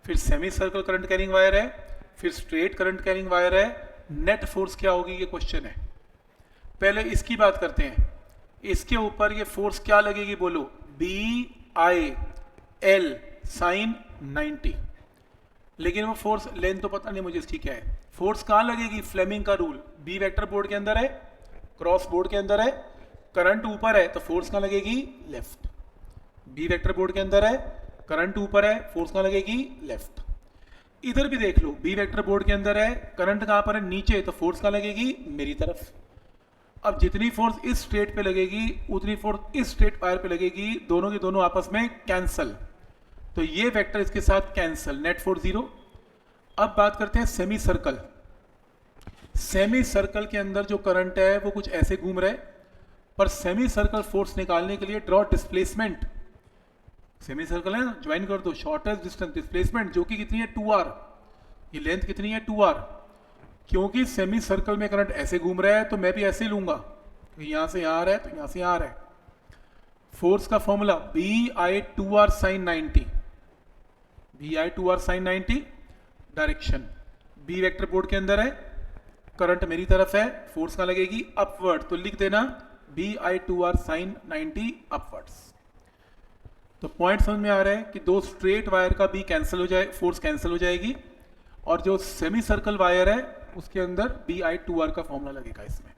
फिर semi circle current carrying wire है, फिर स्ट्रेट करंट कैरिंग वायर है, नेट फोर्स क्या होगी ये क्वेश्चन है। पहले इसकी बात करते हैं, इसके ऊपर ये फोर्स क्या लगेगी बोलो, बी आई एल साइन 90, लेकिन वो फोर्स लेंथ तो पता नहीं मुझे इसकी क्या है। फोर्स कहाँ लगेगी, फ्लेमिंग का रूल, बी वेक्टर बोर्ड के अंदर है, क्रॉस बोर्ड के अंदर है, करंट ऊपर है तो फोर्स कहाँ लगेगी लेफ्ट, बी वेक्टर बोर्ड के अंदर है, करंट ऊपर है, फोर्स कहाँ लगेगी लेफ्ट। इधर भी देख लो, बी वेक्टर बोर्ड के अंदर है, करंट कहाँ पर है नीचे, तो फोर्स कहाँ लगेगी मेरी तरफ। अब जितनी फोर्स इस स्ट्रेट पे लगेगी उतनी फोर्स इस स्ट्रेट वायर पे लगेगी, दोनों के दोनों आपस में कैंसल, तो ये वेक्टर इसके साथ कैंसल, नेट फोर्स 0। अब बात करते हैं सेमी सर्कल। सेमी सर्कल के अंदर जो करंट है वो कुछ ऐसे घूम रहा है, पर सेमी सर्कल फोर्स निकालने के लिए ड्रॉ डिस्प्लेसमेंट, सेमी सर्कल है ना, ज्वाइन कर दो शॉर्टेस्ट डिस्टेंस डिस्प्लेसमेंट, जो कि कितनी है 2r, ये लेंथ कितनी है 2r। क्योंकि सेमी सर्कल में करंट ऐसे घूम रहा है तो मैं भी ऐसे ही लूंगा, क्योंकि यहां से यहां आ रहा है तो यहां से यहां आ रहा है। फोर्स का formula B I 2r sine 90, B I 2r sine 90, direction B vector board के अंदर है, करंट मेरी तरफ है, फोर्स कहां लगेगी अपवर्ड, तो लिख देना B I 2r sine 90 upwards. तो पॉइंट समझ में आ रहा है कि दो स्ट्रेट वायर का भी कैंसिल हो जाए, फोर्स कैंसिल हो जाएगी, और जो सेमी सर्कल वायर है उसके अंदर बी आई 2r का फॉर्मूला लगेगा इसमें,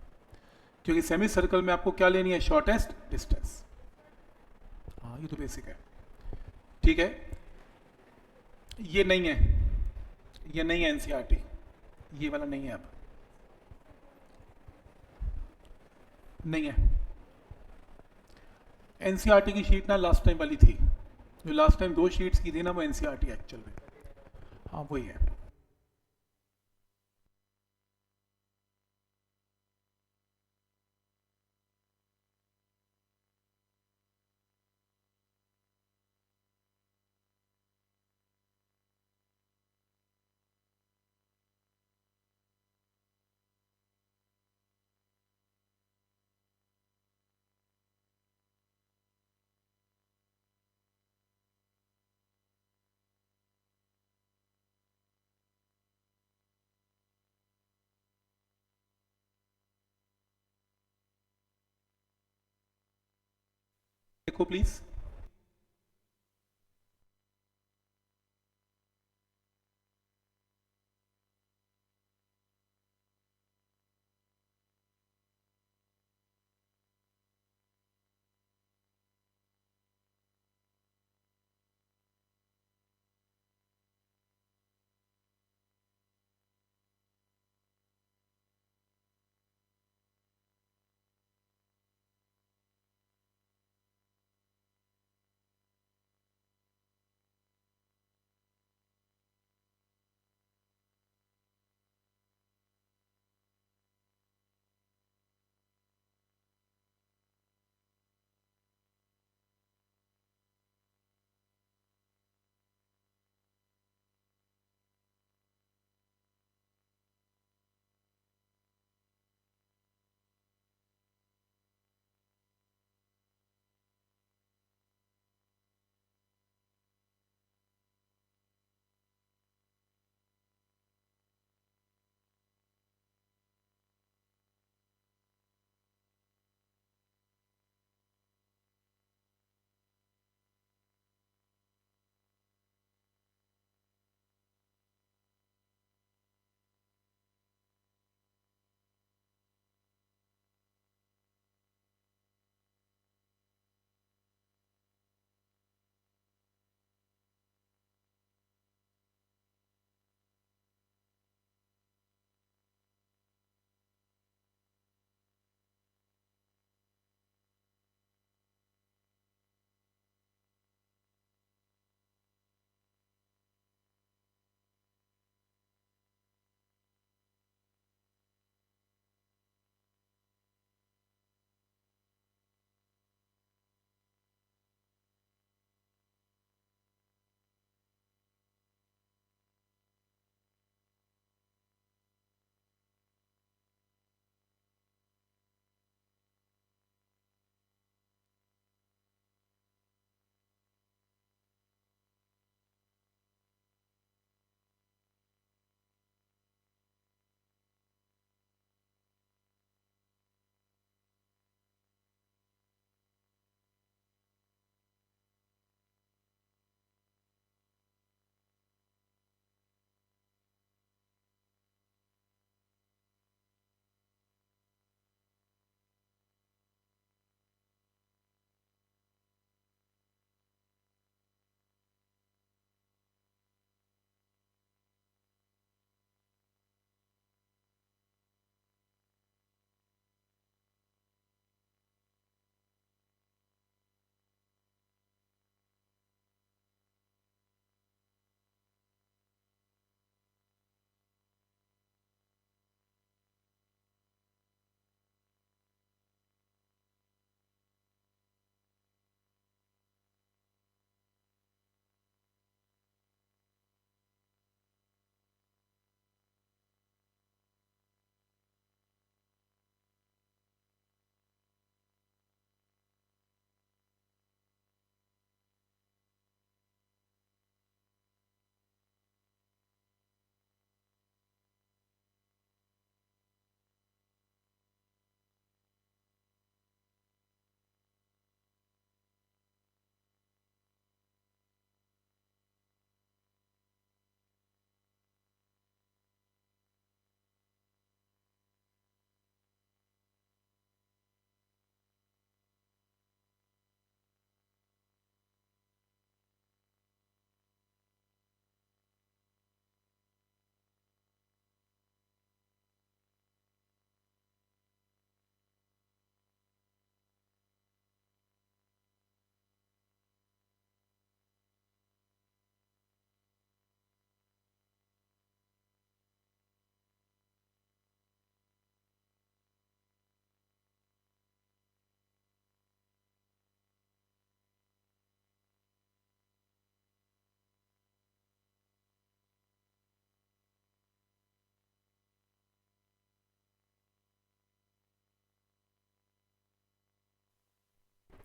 क्योंकि सेमी सर्कल में आपको क्या लेनी है शॉर्टेस्ट डिस्टेंस। हाँ ये तो बेसिक है, ठीक है। ये नहीं है, ये नहीं है एनसीईआरटी, ये वाला नहीं है, अब नहीं है। एनसीईआरटी की शीट ना लास्ट टाइम वाली थी, जो लास्ट टाइम 2 शीट्स की थी ना वो एनसीईआरटी एक्चुअल में, हाँ वही है। देखो प्लीज,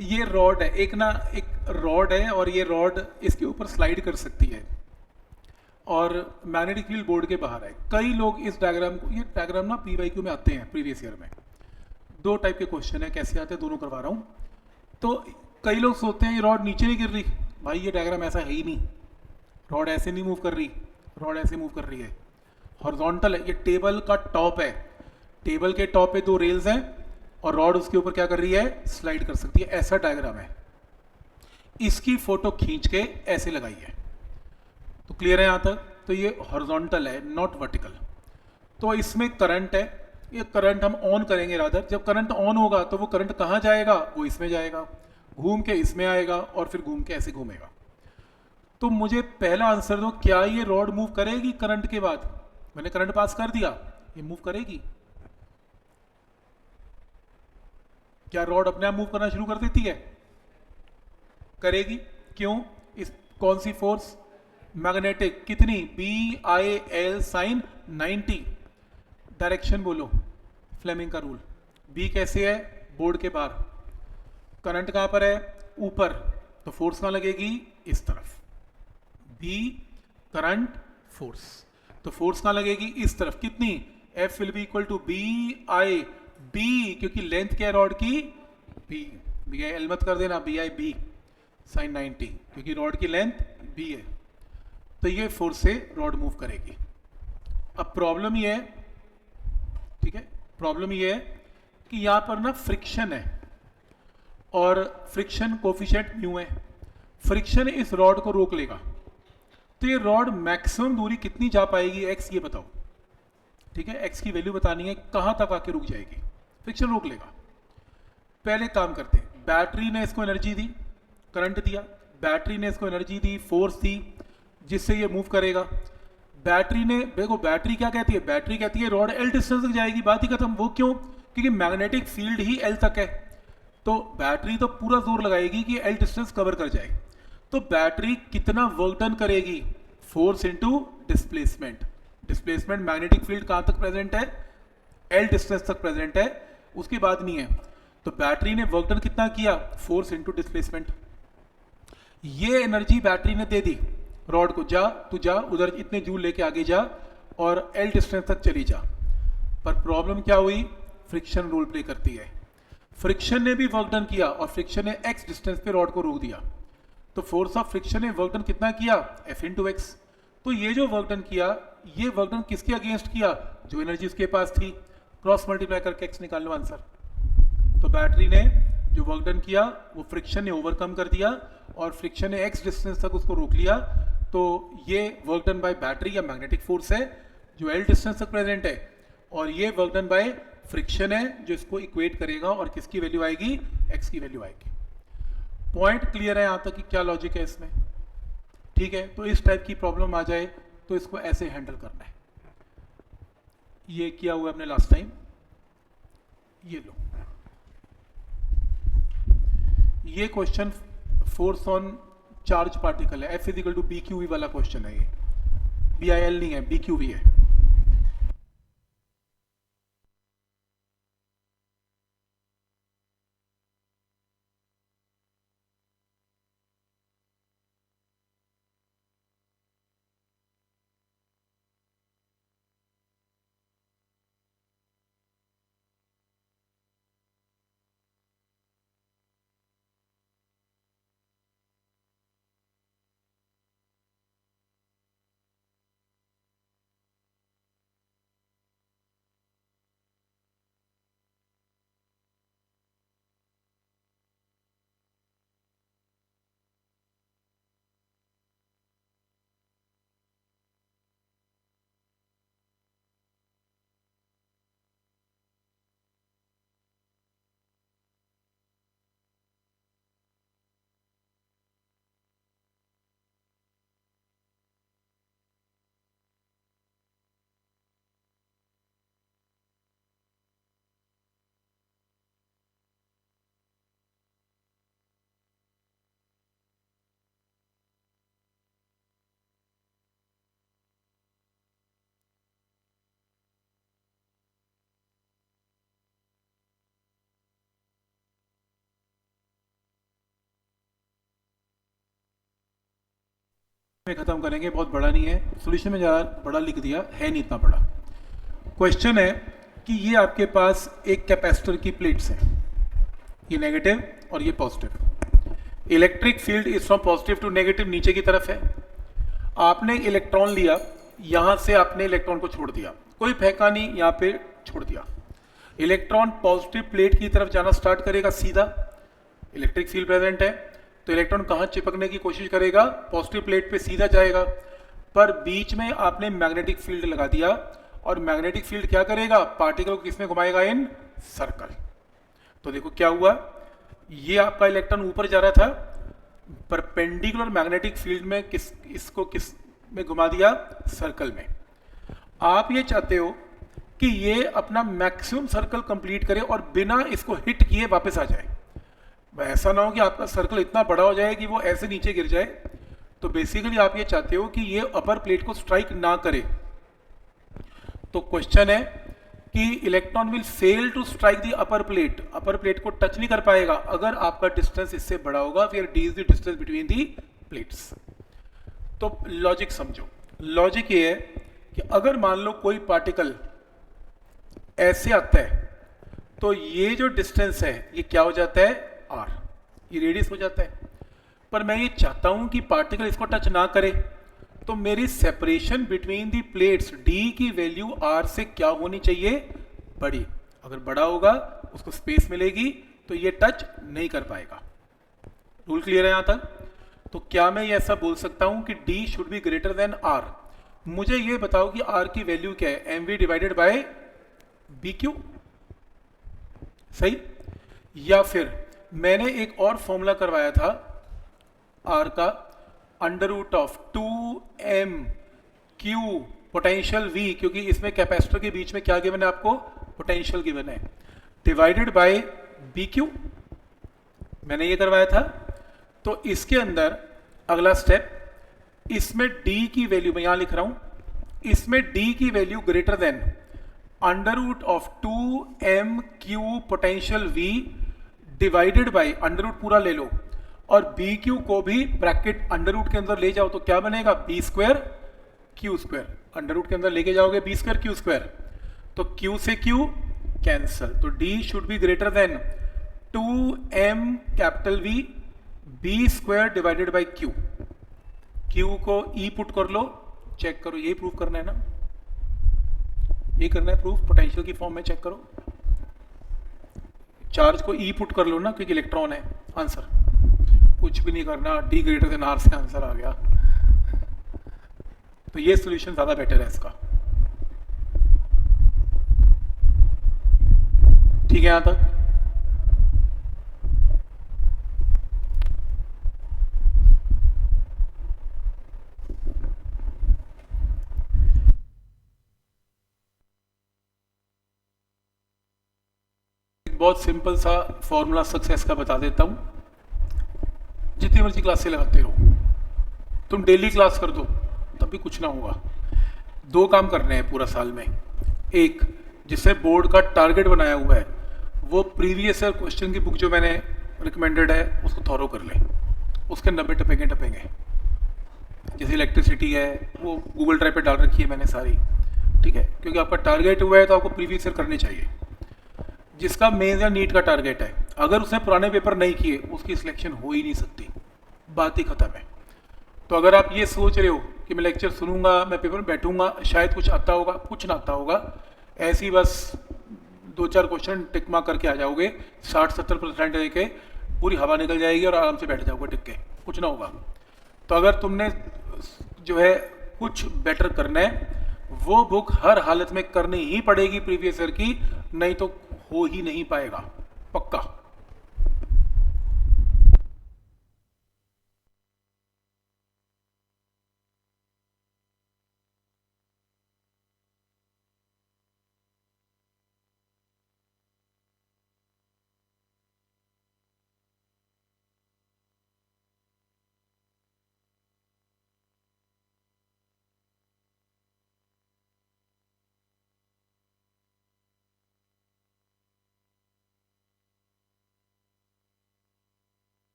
ये रॉड है, एक रॉड है और ये रॉड इसके ऊपर स्लाइड कर सकती है और मैग्नेटिक फील्ड बोर्ड के बाहर है। कई लोग इस डायग्राम को, ये डायग्राम ना पीवाईक्यू में आते हैं प्रीवियस ईयर में, दो टाइप के क्वेश्चन है, कैसे आते हैं दोनों करवा रहा हूँ। तो कई लोग सोचते हैं ये रॉड नीचे नहीं गिर रही, भाई ये डायग्राम ऐसा है ही नहीं, रॉड ऐसे नहीं मूव कर रही, रॉड ऐसे मूव कर रही है, हॉरिजॉन्टल है, ये टेबल का टॉप है, टेबल के टॉप पे दो रेल्स हैं और रॉड उसके ऊपर क्या कर रही है, स्लाइड कर सकती है, ऐसा डायग्राम है। इसकी फोटो खींच के ऐसे लगाई है। तो क्लियर है यहां तक? तो ये हॉरिजॉन्टल है, नॉट वर्टिकल। तो इसमें करंट है, ये करंट हम ऑन करेंगे रादर, जब करंट ऑन होगा तो वो करंट कहाँ जाएगा, वो इसमें जाएगा, घूम के इसमें आएगा और फिर घूम के ऐसे घूमेगा। तो मुझे पहला आंसर दो, क्या ये रॉड मूव करेगी करंट के बाद? मैंने करंट पास कर दिया, ये मूव करेगी? क्या रॉड अपने आप मूव करना शुरू कर देती है? करेगी। क्यों? इस कौन सी फोर्स? मैग्नेटिक। कितनी? BIL sine 90। डायरेक्शन बोलो, फ्लेमिंग का रूल। बी कैसे है? बोर्ड के बाहर। करंट कहां पर है? ऊपर, तो फोर्स कहां लगेगी? इस तरफ। बी करंट फोर्स, तो फोर्स कहां लगेगी? इस तरफ। कितनी? F will be equal to BI B, क्योंकि लेंथ क्या है रॉड की? B। BIL मत कर देना, BI साइन 90, क्योंकि रॉड की लेंथ B है। तो ये फोर्स से रॉड मूव करेगी। अब प्रॉब्लम ये है, ठीक है, प्रॉब्लम ये है कि यहां पर ना फ्रिक्शन है और फ्रिक्शन कोफिशिएंट म्यू है। फ्रिक्शन इस रॉड को रोक लेगा, तो ये रॉड मैक्सिमम दूरी कितनी जा पाएगी? x, ये बताओ। ठीक है, x की वैल्यू बतानी है, कहां तक आके रुक जाएगी? फ्रिक्शन रोक लेगा। पहले काम करते हैं, बैटरी ने इसको एनर्जी दी, करंट दिया, बैटरी ने इसको एनर्जी दी, फोर्स दी, जिससे ये मूव करेगा। बैटरी ने, देखो बैटरी क्या कहती है? बैटरी कहती है रॉड L डिस्टेंस तक जाएगी, बात ही खत्म। वो क्यों? क्योंकि मैग्नेटिक फील्ड ही L तक है, तो बैटरी तो पूरा जोर लगाएगी कि L डिस्टेंस कवर कर जाए। तो बैटरी कितना वर्क डन करेगी? Force into displacement. Displacement magnetic field कहां तक प्रेजेंट है? L डिस्टेंस तक प्रेजेंट है, उसके बाद नहीं है। तो बैटरी ने वर्क डन कितना किया? Force into displacement. ये एनर्जी बैटरी ने दे दी रॉड को, जा तू जा उधर इतने जूल लेके आगे जा और L डिस्टेंस तक चली जा। पर प्रॉब्लम क्या हुई? फ्रिक्शन रोल प्ले करती है। फ्रिक्शन ने भी वर्क डन किया और फ्रिक्शन ने x डिस्टेंस पे रॉड को रोक दिया। तो फोर्स ऑफ फ्रिक्शन ने वर्क डन कितना किया? F into x. तो ये जो वर्क डन किया, ये वर्क डन किसके अगेंस्ट किया? जो एनर्जी उसके पास थी। क्रॉस मल्टीप्लाई करके x निकाल लो आंसर। तो बैटरी ने जो वर्क डन किया वो फ्रिक्शन ने ओवरकम कर दिया और फ्रिक्शन ने x डिस्टेंस तक उसको रोक लिया। तो ये वर्क डन बाय बैटरी या मैग्नेटिक फोर्स है जो L डिस्टेंस तक प्रेजेंट है, और ये वर्क डन बाय फ्रिक्शन है जो इसको इक्वेट करेगा और किसकी वैल्यू आएगी? x की वैल्यू आएगी। पॉइंट क्लियर है यहां तक कि क्या लॉजिक है इसमें? ठीक है, तो इस टाइप की प्रॉब्लम आ जाए तो इसको ऐसे हैंडल करना है। ये किया हुआ हमने लास्ट टाइम, ये लो, ये question force on charge particle है, F इजिकल टू BQV वाला क्वेश्चन है। ये BIL नहीं है, BQV है। में ख़त्म करेंगे, बहुत बड़ा नहीं है, सॉल्यूशन में ज़्यादा बड़ा लिख दिया है, नहीं इतना बड़ा। क्वेश्चन है कि ये आपके पास एक कैपेसिटर की प्लेट्स है, ये नेगेटिव और ये positive. Electric field is from positive to negative, नीचे की तरफ है। आपने इलेक्ट्रॉन लिया, यहाँ से आपने इलेक्ट्रॉन को छोड़ दिया, कोई फेंका नहीं, यहाँ पे छोड़ दिया। इलेक्ट्रॉन पॉजिटिव प्लेट की तरफ जाना स्टार्ट करेगा सीधा, इलेक्ट्रिक फील्ड प्रेजेंट है, तो इलेक्ट्रॉन कहाँ चिपकने की कोशिश करेगा? पॉजिटिव प्लेट पे सीधा जाएगा। पर बीच में आपने मैग्नेटिक फील्ड लगा दिया, और मैग्नेटिक फील्ड क्या करेगा? पार्टिकल को किसमें घुमाएगा? इन सर्कल। तो देखो क्या हुआ, ये आपका इलेक्ट्रॉन ऊपर जा रहा था, परपेंडिकुलर मैग्नेटिक फील्ड में किस में घुमा दिया? सर्कल में। आप ये चाहते हो कि ये अपना मैक्सिमम सर्कल कंप्लीट करे और बिना इसको हिट किए वापस आ जाए। ऐसा ना हो कि आपका सर्कल इतना बड़ा हो जाए कि वो ऐसे नीचे गिर जाए। तो बेसिकली आप ये चाहते हो कि ये अपर प्लेट को स्ट्राइक ना करे। तो क्वेश्चन है कि electron will fail to strike the upper plate, upper plate को टच नहीं कर पाएगा अगर आपका डिस्टेंस इससे बड़ा होगा, फिर D is the distance between the plates. तो लॉजिक समझो, लॉजिक ये है कि अगर मान लो कोई पार्टिकल ऐसे आता है, तो ये जो डिस्टेंस है ये क्या हो जाता है? आर, ये रेडियस हो जाता है। पर मैं ये चाहता हूं कि पार्टिकल इसको टच ना करे, तो मेरी separation between the plates D की वैल्यू आर से क्या होनी चाहिए? बड़ी। अगर बड़ा होगा उसको स्पेस मिलेगी, तो ये टच नहीं कर पाएगा। रूल क्लियर है यहां तक? तो क्या मैं ये ऐसा बोल सकता हूं कि d should be greater than r? मुझे ये बताओ कि आर की वैल्यू क्या है? M v divided by B q, सही? या फिर मैंने एक और फॉर्मूला करवाया था आर का, under root of 2m q potential v, क्योंकि इसमें कैपेसिटर के बीच में क्या गिवन है आपको? पोटेंशियल गिवन है, डिवाइडेड बाय बी क्यू। मैंने ये करवाया था। तो इसके अंदर अगला स्टेप, इसमें d की वैल्यू मैं यहां लिख रहा हूं, इसमें d की value greater than under root of 2m q potential v divided by, अंडर रूट पूरा ले लो, और बी क्यू को भी ब्रैकेट अंडर रूट के अंदर ले जाओ, तो क्या बनेगा? B square q square. Under root के अंदर लेके जाओगे बी स्क्वायर क्यू स्क्वायर, तो क्यू से क्यू कैंसल, तो d should be greater than 2m capital V B square divided by q. Q को ई पुट कर लो, चेक करो, यही प्रूव करना है ना, ये करना है प्रूफ, पोटेंशियल की फॉर्म में चेक करो। चार्ज को ई पुट कर लो ना, क्योंकि इलेक्ट्रॉन है। आंसर कुछ भी नहीं करना, डी ग्रेटर देन आर से आंसर आ गया। तो ये सॉल्यूशन ज्यादा बेटर है इसका। ठीक है यहां तक? बहुत सिंपल सा फॉर्मूला सक्सेस का बता देता हूं, जितनी मर्जी क्लासें लगाते रहो, तुम डेली क्लास कर दो तब भी कुछ ना होगा। दो काम करने हैं पूरा साल में। एक, जिससे बोर्ड का टारगेट बनाया हुआ है, वो प्रीवियस ईयर क्वेश्चन की बुक जो मैंने रिकमेंडेड है उसको थॉरो कर ले, उसके 90 टपेंगे। जैसे इलेक्ट्रिसिटी है वो गूगल ड्राइव पे डाल रखी है मैंने सारी, ठीक है, क्योंकि आपका टारगेट हुआ है तो आपको प्रीवियस ईयर करनी चाहिए। जिसका मेंस या नीट का टारगेट है, अगर उसने पुराने पेपर नहीं किए उसकी सिलेक्शन हो ही नहीं सकती, बात ही खत्म है। तो अगर आप ये सोच रहे हो कि मैं लेक्चर सुनूंगा, मैं पेपर में बैठूंगा, शायद कुछ आता होगा, कुछ ना आता होगा, ऐसी बस 2-4 क्वेश्चन टिक मार्क करके आ जाओगे, 60-70% लेके पूरी हवा निकल जाएगी और आराम से बैठ जाओगे टिक के, कुछ ना होगा। तो अगर तुमने जो है कुछ बेटर करना है, वो बुक हर हालत में करनी ही पड़ेगी प्रीवियस ईयर की, नहीं तो हो ही नहीं पाएगा, पक्का।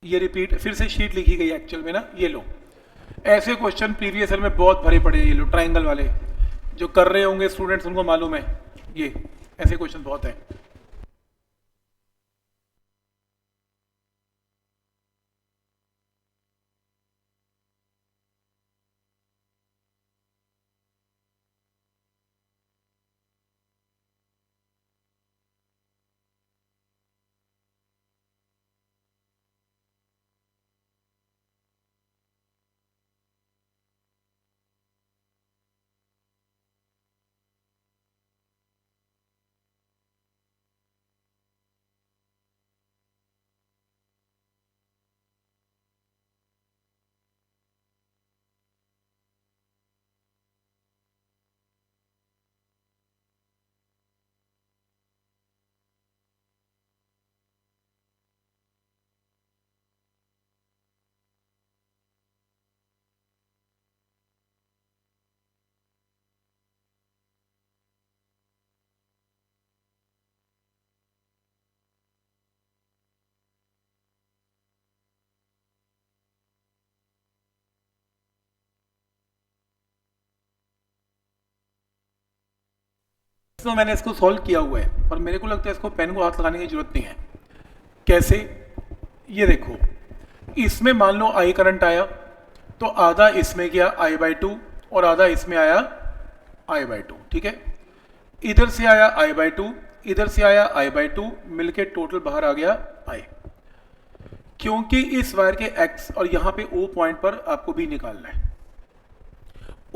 ये रिपीट फिर से शीट लिखी गई एक्चुअल में ना, ये लो। ऐसे क्वेश्चन प्रीवियस ईयर में बहुत भरे पड़े हैं, ये लो ट्राइंगल वाले, जो कर रहे होंगे स्टूडेंट्स उनको मालूम है, ये ऐसे क्वेश्चन बहुत हैं। तो मैंने इसको सॉल्व किया हुआ है, पर मेरे को लगता है इसको पेन को हाथ लगाने की जरूरत नहीं है। कैसे, ये देखो, इसमें मान लो आई करंट आया, तो आधा इसमें गया I/2 और आधा इसमें आया I/2, ठीक है। इधर से आया I/2, इधर से आया I/2, मिलके टोटल बाहर आ गया I। क्योंकि इस वायर के एक्स और यहां पे O पॉइंट पर आपको भी निकालना है,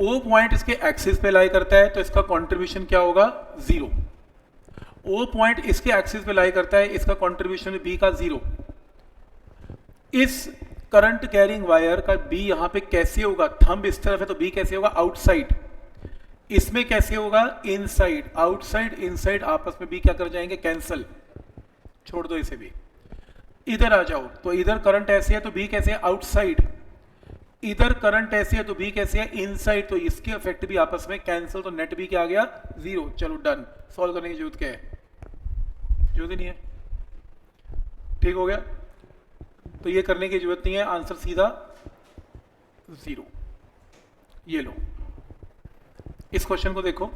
O पॉइंट इसके एक्सिस पे लाई करता है, तो इसका कंट्रीब्यूशन क्या होगा, 0। O पॉइंट इसके एक्सिस पे लाई करता है, इसका कंट्रीब्यूशन B का 0। इस करंट कैरिंग वायर का B यहां पे कैसे होगा, थंब इस तरफ है तो B कैसे होगा, आउटसाइड। इसमें कैसे होगा, इनसाइड। आउटसाइड इनसाइड आपस में B क्या कर जाएंगे, कैंसल, छोड़ दो इसे भी। इधर आ जाओ, तो इधर करंट ऐसे है तो B कैसे है, आउटसाइड। इधर करंट ऐसे है तो B कैसे है, इनसाइड, तो इसके इफेक्ट भी आपस में कैंसिल, तो नेट B क्या आ गया, 0। चलो डन, सॉल्व करने की जरूरत क्या है, जरूरत ही नहीं है, ठीक हो गया। तो ये करने की जरूरत नहीं है, आंसर सीधा 0। ये लो, इस क्वेश्चन को देखो,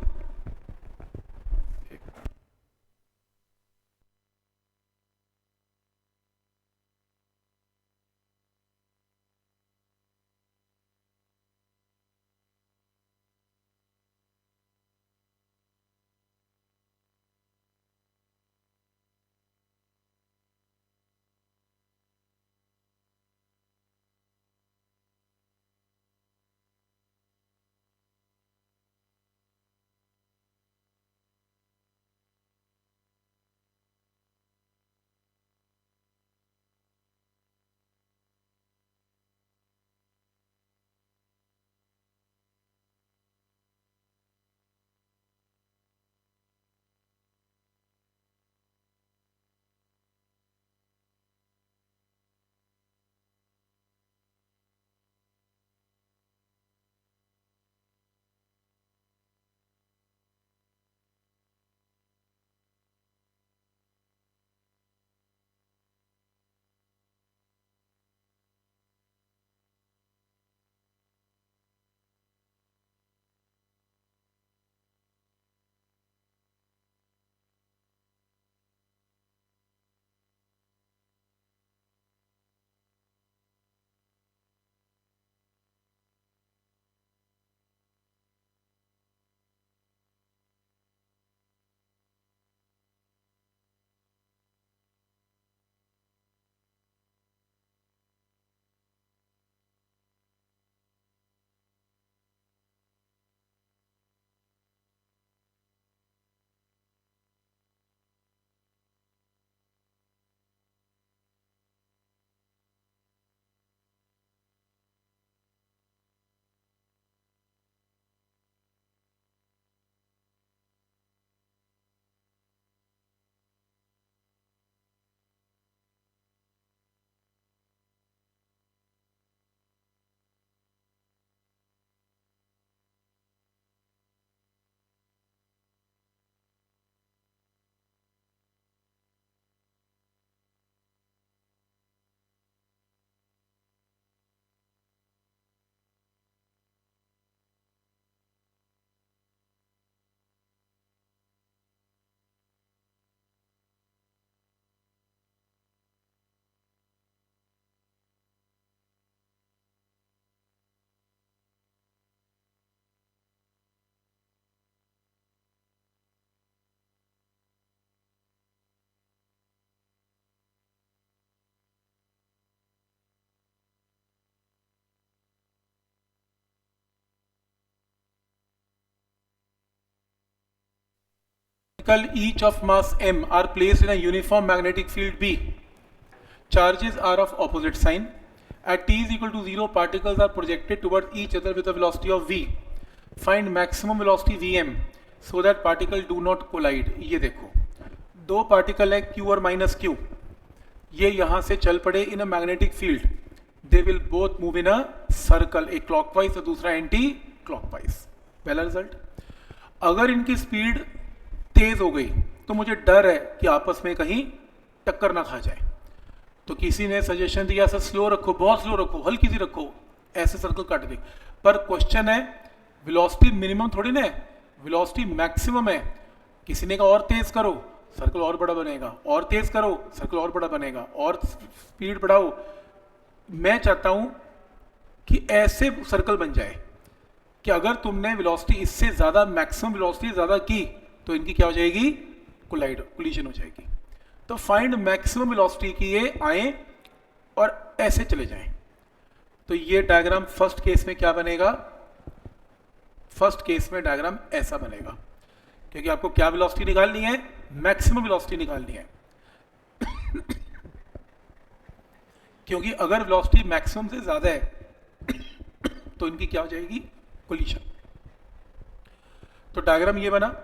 particle each of mass m are placed in a uniform magnetic field B. Charges are of opposite sign. At t is equal to 0, particles are projected towards each other with a velocity of v. Find maximum velocity vm so that particle do not collide. ये देखो, दो particle है q और minus q, ये यहां से चल पड़े in a magnetic field, they will both move in a circle, एक क्लॉकवाइज और दूसरा एंटी क्लॉकवाइज. पहला रिजल्ट. अगर इनकी स्पीड तेज हो गई तो मुझे डर है कि आपस में कहीं टक्कर ना खा जाए. तो किसी ने सजेशन दिया सर स्लो रखो, बहुत स्लो रखो, हल्की सी रखो, ऐसे सर्कल काट दे. पर क्वेश्चन है वेलोसिटी मिनिमम थोड़ी ना है, वेलोसिटी मैक्सिमम है. किसी ने कहा और तेज करो, सर्कल और बड़ा बनेगा, और तेज करो, सर्कल और बड़ा बनेगा, और स्पीड बढ़ाओ. मैं चाहता हूं कि ऐसे सर्कल बन जाए कि अगर तुमने वेलोसिटी इससे ज्यादा, मैक्सिमम वेलोसिटी ज्यादा की तो इनकी क्या हो जाएगी, कोलिजन हो जाएगी. तो फाइंड मैक्सिमम वेलोसिटी की ये आए और ऐसे चले जाएं. तो ये डायग्राम फर्स्ट केस में क्या बनेगा, फर्स्ट केस में डायग्राम ऐसा बनेगा, क्योंकि आपको क्या वेलोसिटी निकालनी है, मैक्सिमम वेलोसिटी निकालनी है. क्योंकि अगर वेलोसिटी मैक्सिमम से ज्यादा है तो इनकी क्या हो जाएगी, कोलिजन. तो डायग्राम ये बना.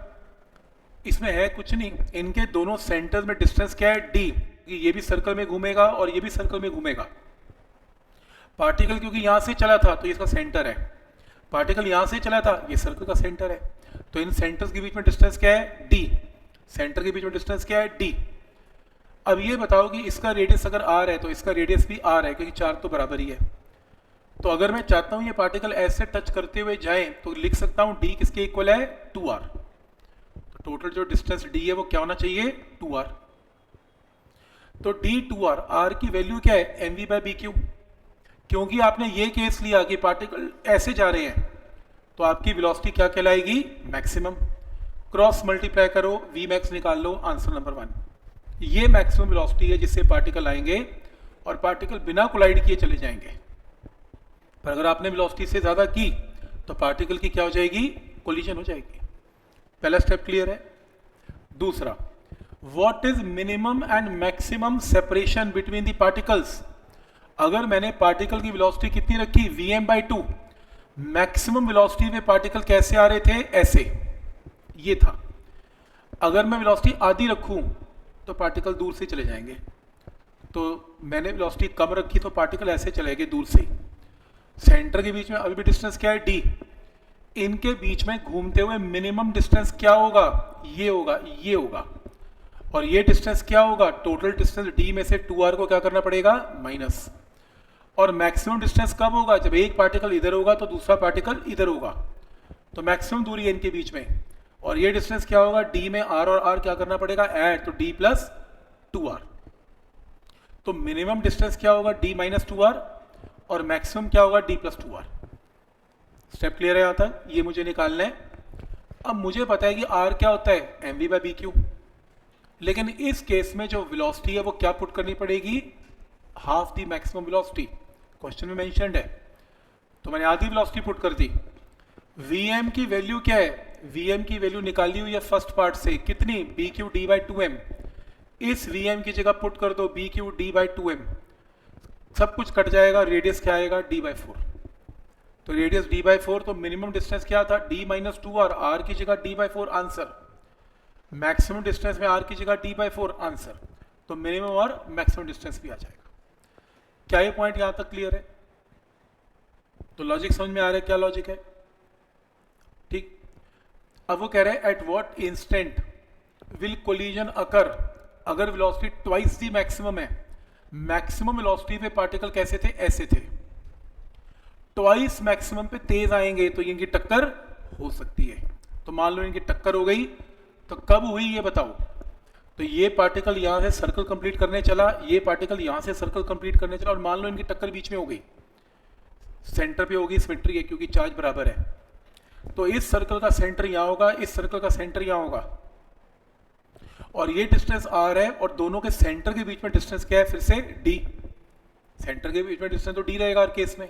इसमें है कुछ नहीं, इनके दोनों सेंटर्स में डिस्टेंस क्या है, d. ये भी सर्कल में घूमेगा और ये भी सर्कल में घूमेगा. पार्टिकल क्योंकि यहां से चला था तो ये इसका सेंटर है, पार्टिकल यहां से चला था, ये सर्कल का सेंटर है. तो इन सेंटर्स के बीच में डिस्टेंस क्या है, d. सेंटर के बीच में डिस्टेंस क्या है, d. अब ये बताओ कि इसका रेडियस अगर r है तो इसका रेडियस भी r है, क्योंकि 4 तो बराबर ही है. तो अगर मैं चाहता हूं ये पार्टिकल ऐसे टच करते हुए जाए तो लिख सकता हूं d किसके इक्वल है, 2r. तो टोटल जो डिस्टेंस d है वो क्या होना चाहिए, 2r. तो d 2r, r की वैल्यू क्या है, mv/bq. क्योंकि आपने ये केस लिया कि पार्टिकल ऐसे जा रहे हैं तो आपकी वेलोसिटी क्या कहलाएगी, मैक्सिमम. क्रॉस मल्टीप्लाई करो, v मैक्स निकाल लो, आंसर नंबर 1. ये मैक्सिमम वेलोसिटी है जिससे पार्टिकल आएंगे और पार्टिकल बिना कोलाइड किए चले जाएंगे. पर अगर आपने वेलोसिटी से ज्यादा की तो पार्टिकल की क्या हो जाएगी, कोलिजन हो जाएगी. पहला स्टेप क्लियर है. दूसरा, what is minimum and maximum separation between the particles. अगर मैंने पार्टिकल की वेलोसिटी कितनी रखी, vm/2, मैक्सिमम वेलोसिटी पे पार्टिकल कैसे आ रहे थे, ऐसे, ये था. अगर मैं वेलोसिटी आधी रखूं तो पार्टिकल दूर से चले जाएंगे. तो मैंने वेलोसिटी कम रखी तो पार्टिकल ऐसे चले गए दूर से. सेंटर के बीच में अभी भी डिस्टेंस क्या है, d. इनके बीच में घूमते हुए मिनिमम डिस्टेंस क्या होगा, ये होगा, ये होगा. और ये डिस्टेंस क्या होगा, टोटल डिस्टेंस d में से 2r को क्या करना पड़ेगा, माइनस. और मैक्सिमम डिस्टेंस कब होगा, जब एक पार्टिकल इधर होगा तो दूसरा पार्टिकल इधर होगा. तो मैक्सिमम दूरी है इनके बीच में. और ये डिस्टेंस क्या होगा, d में r और r क्या करना पड़ेगा, ऐड, तो d प्लस 2r. तो मिनिमम डिस्टेंस क्या होगा, d माइनस 2r, और मैक्सिमम क्या होगा, d plus 2r. Step clear है यहां तक, ये मुझे निकालना है. अब मुझे पता है कि r क्या होता है, mv/bq. लेकिन इस केस में जो वेलोसिटी है वो क्या पुट करनी पड़ेगी, हाफ दी मैक्सिमम वेलोसिटी. क्वेश्चन में मेंशन्ड है, तो मैंने आधी वेलोसिटी पुट कर दी. vm की वैल्यू क्या है, vm की वैल्यू निकाली हुई है फर्स्ट पार्ट से, कितनी, bq d/2m. इस vm की जगह पुट कर दो bq d/2m, सब कुछ कट जाएगा, रेडियस क्या आएगा, d/4. तो रेडियस d/4, तो मिनिमम डिस्टेंस क्या था, d माइनस 2r, r की जगह d/4 आंसर. मैक्सिमम डिस्टेंस में r की जगह d/4 आंसर. तो मिनिमम और मैक्सिमम डिस्टेंस भी आ जाएगा. क्या ये पॉइंट यहां तक क्लियर है? तो लॉजिक समझ में आ रहा है, क्या लॉजिक है, ठीक. अब वो कह रहे हैं at what instant will collision occur. अगर वेलोसिटी ट्वाइस दी मैक्सिमम है, मैक्सिमम वेलोसिटी पे पार्टिकल कैसे थे, ऐसे थे. ट्वाइस मैक्सिमम पे तेज आएंगे तो इनकी टक्कर हो सकती है. तो मान लो इनकी टक्कर हो गई, तो कब हुई ये बताओ. तो ये पार्टिकल यहां से सर्कल कंप्लीट करने चला, ये पार्टिकल यहां से सर्कल कंप्लीट करने चला, और मान लो इनकी टक्कर बीच में हो गई, सेंटर पे होगी, सिमेट्री है क्योंकि चार्ज बराबर है. तो इस सर्कल का सेंटर यहां होगा, इस सर्कल का सेंटर यहां होगा, और ये डिस्टेंस r है, और दोनों के सेंटर के बीच में डिस्टेंस क्या है, फिर से d. सेंटर के बीच में डिस्टेंस तो d रहेगा हर केस में.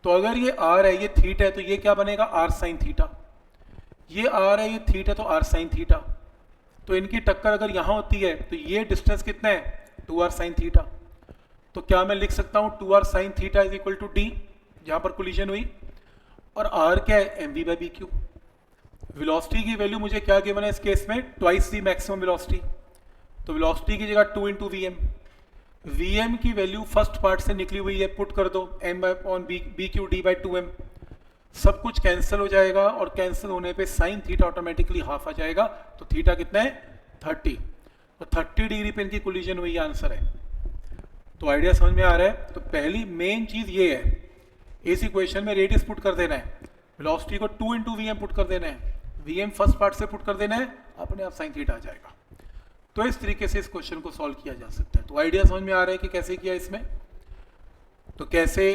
तो अगर ये r है, ये थीटा है, तो ये क्या बनेगा, r साइन थीटा. ये r है, ये थीटा है, तो r साइन थीटा. तो इनकी टक्कर अगर यहाँ होती है तो ये डिस्टेंस कितना है 2r sin थीटा। तो क्या मैं लिख सकता हूँ 2r sin theta is equal to d, जहाँ पर कोलिजन हुई, और r क्या है mv by B q. Velocity की वैल्यू मुझे क्या गिवन है इस केस में, ट्वाइस दी मैक्सिमम वेलोसिटी, तो वेलोसिटी की जगह 2 into v m. V m की वैल्यू फर्स्ट पार्ट से निकली हुई है, पुट कर दो m by on B q d by 2m, सब कुछ कैंसिल हो जाएगा और कैंसिल होने पे साइन थीटा ऑटोमेटिकली हाफ आ जाएगा। तो थीटा कितना है 30, तो 30 डिग्री पे इनकी कोलिजन हुई, आंसर है। तो आइडिया समझ में आ रहा है। तो पहली मेन चीज ये है, इस इक्वेशन में रेडियस पुट कर देना है, वेलोसिटी को 2 इंटू वी एम पुट कर देना है, वी एम फर्स्ट पार्ट से पुट कर देना है, अपने आप साइन थीटा आ जाएगा। तो इस तरीके से इस क्वेश्चन को सॉल्व किया जा सकता है। तो आइडिया समझ में आ रहा है कि कैसे किया इसमें। तो कैसे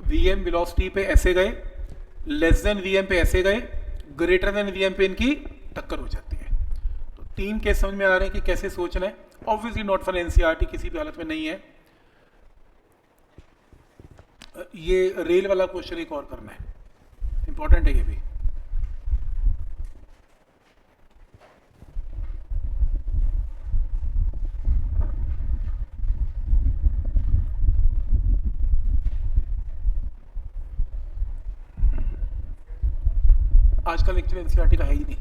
वी एम वेलोसिटी पे ऐसे गए, लेस देन वी एम पे ऐसे गए, ग्रेटर देन वी एम पे इनकी टक्कर हो जाती है। तो 3 केस समझ में आ रहे हैं कि कैसे सोचना है। ऑब्वियसली नॉट फॉर एनसीईआरटी, किसी भी हालत में नहीं है। ये रेल वाला क्वेश्चन एक और करना है, इंपॉर्टेंट है ये भी। आज का लेक्चर एनसीईआरटी का है ही नहीं,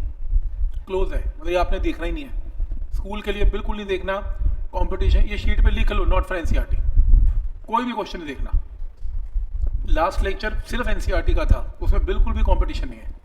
क्लोज है, मतलब ये आपने देखना ही नहीं है, स्कूल के लिए बिल्कुल नहीं देखना। कंपटीशन ये शीट पे लिख लो, नॉट फॉर एनसीईआरटी, कोई भी क्वेश्चन नहीं देखना। लास्ट लेक्चर सिर्फ एनसीईआरटी का था, उसमें बिल्कुल भी कंपटीशन नहीं है।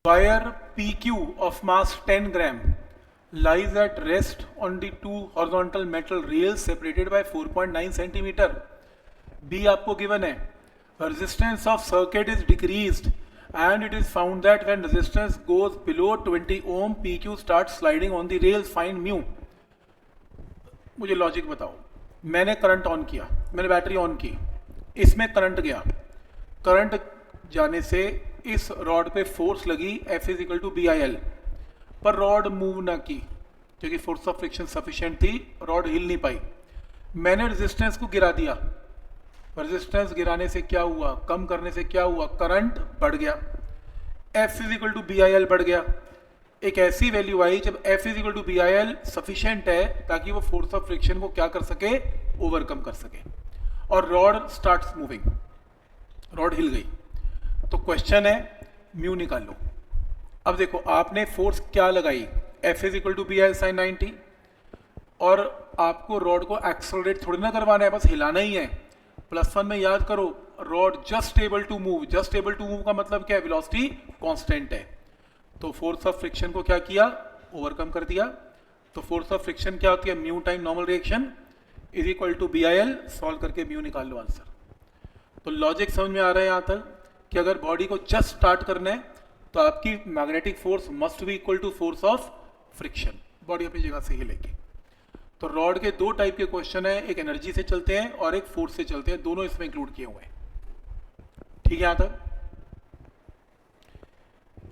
Wire PQ of mass 10 gram lies at rest on the two horizontal metal rails separated by 4.9 centimeter. B आपको given है, resistance of circuit is decreased and it is found that when resistance goes below 20 ohm PQ starts sliding on the rails, find mu. मुझे logic बताओ। मैंने current on किया, मैंने battery on की, इसमें current गया, करंट जाने से इस रॉड पे फोर्स लगी F is equal to B I L, पर रॉड मूव ना की क्योंकि फोर्स ऑफ फ्रिक्शन सफिशिएंट थी, रॉड हिल नहीं पाई। मैंने रेजिस्टेंस को गिरा दिया, रेजिस्टेंस गिराने से क्या हुआ, कम करने से क्या हुआ, करंट बढ़ गया, F is equal to B I L बढ़ गया। एक ऐसी वैल्यू आई जब F is equal to B I L sufficient है ताकि वो फोर्स ऑफ फ्रिक्शन को क्या कर सके, ओवरकम कर सके, और रॉड स्टार्ट्स मूविंग, रॉड हिल गई। तो क्वेश्चन है म्यू निकालो। अब देखो आपने फोर्स क्या लगाई, F is equal to B I sine 90, और आपको रॉड को एक्सेलरेट थोड़ी ना करवाना है, बस हिलाना ही है। +1 में याद करो, rod just able to move, just able to move का मतलब क्या है, वेलोसिटी कांस्टेंट है। तो फोर्स ऑफ फ्रिक्शन को क्या किया, ओवरकम कर दिया। तो तो फोर्स ऑफ फ्रिक्शन क्या होती है, mu time normal reaction is equal to BIL, solve करके म्यू निकाल लो आंसर। तो लॉजिक समझ में आ रहा है यहाँ तक कि अगर बॉडी को जस्ट स्टार्ट करना है तो आपकी magnetic force must be equal to force of friction, body अपनी जगह से हिलेगी। तो रॉड के दो टाइप के क्वेश्चन है, एक एनर्जी से चलते हैं और एक फोर्स से चलते हैं, दोनों इसमें इंक्लूड किए हुए हैं। ठीक है, यहां तक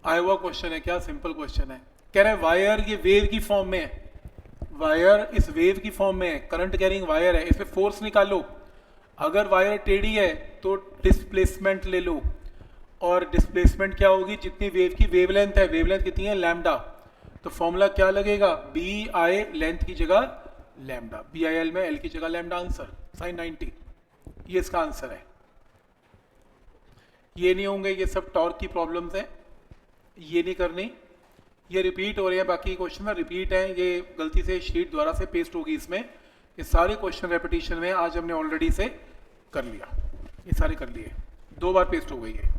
आया हुआ क्वेश्चन है क्या, सिंपल क्वेश्चन है। कह रहे हैं वायर ये वेव की फॉर्म में है, वायर इस वेव की फॉर्म में है, करंट कैरिंग वायर है, इसमें फोर्स निकालो। अगर वायर टेढ़ी है तो डिस्प्लेसमेंट ले लो, और डिस्प्लेसमेंट क्या होगी, जितनी वेव की वेवलेंथ है, वेवलेंथ कितनी है लैम्डा, तो फॉर्मूला क्या लगेगा, BI लेंथ की जगह लैम्डा, BIL में L की जगह लैम्डा, आंसर sin 90, ये इसका आंसर है। ये नहीं होंगे, ये सब टॉर्क की प्रॉब्लम्स हैं, ये नहीं करनी, ये रिपीट हो रहे हैं, बाकी क्वेश्चन रिपीट हैं, ये गलती से शीट द्वारा से पेस्ट होगी इसमें, ये सारे क्वेश्चन रेपिटेशन में आज हमने ऑलरेडी से कर लिया, ये सारे कर लिए, 2 बार पेस्ट हो गई है।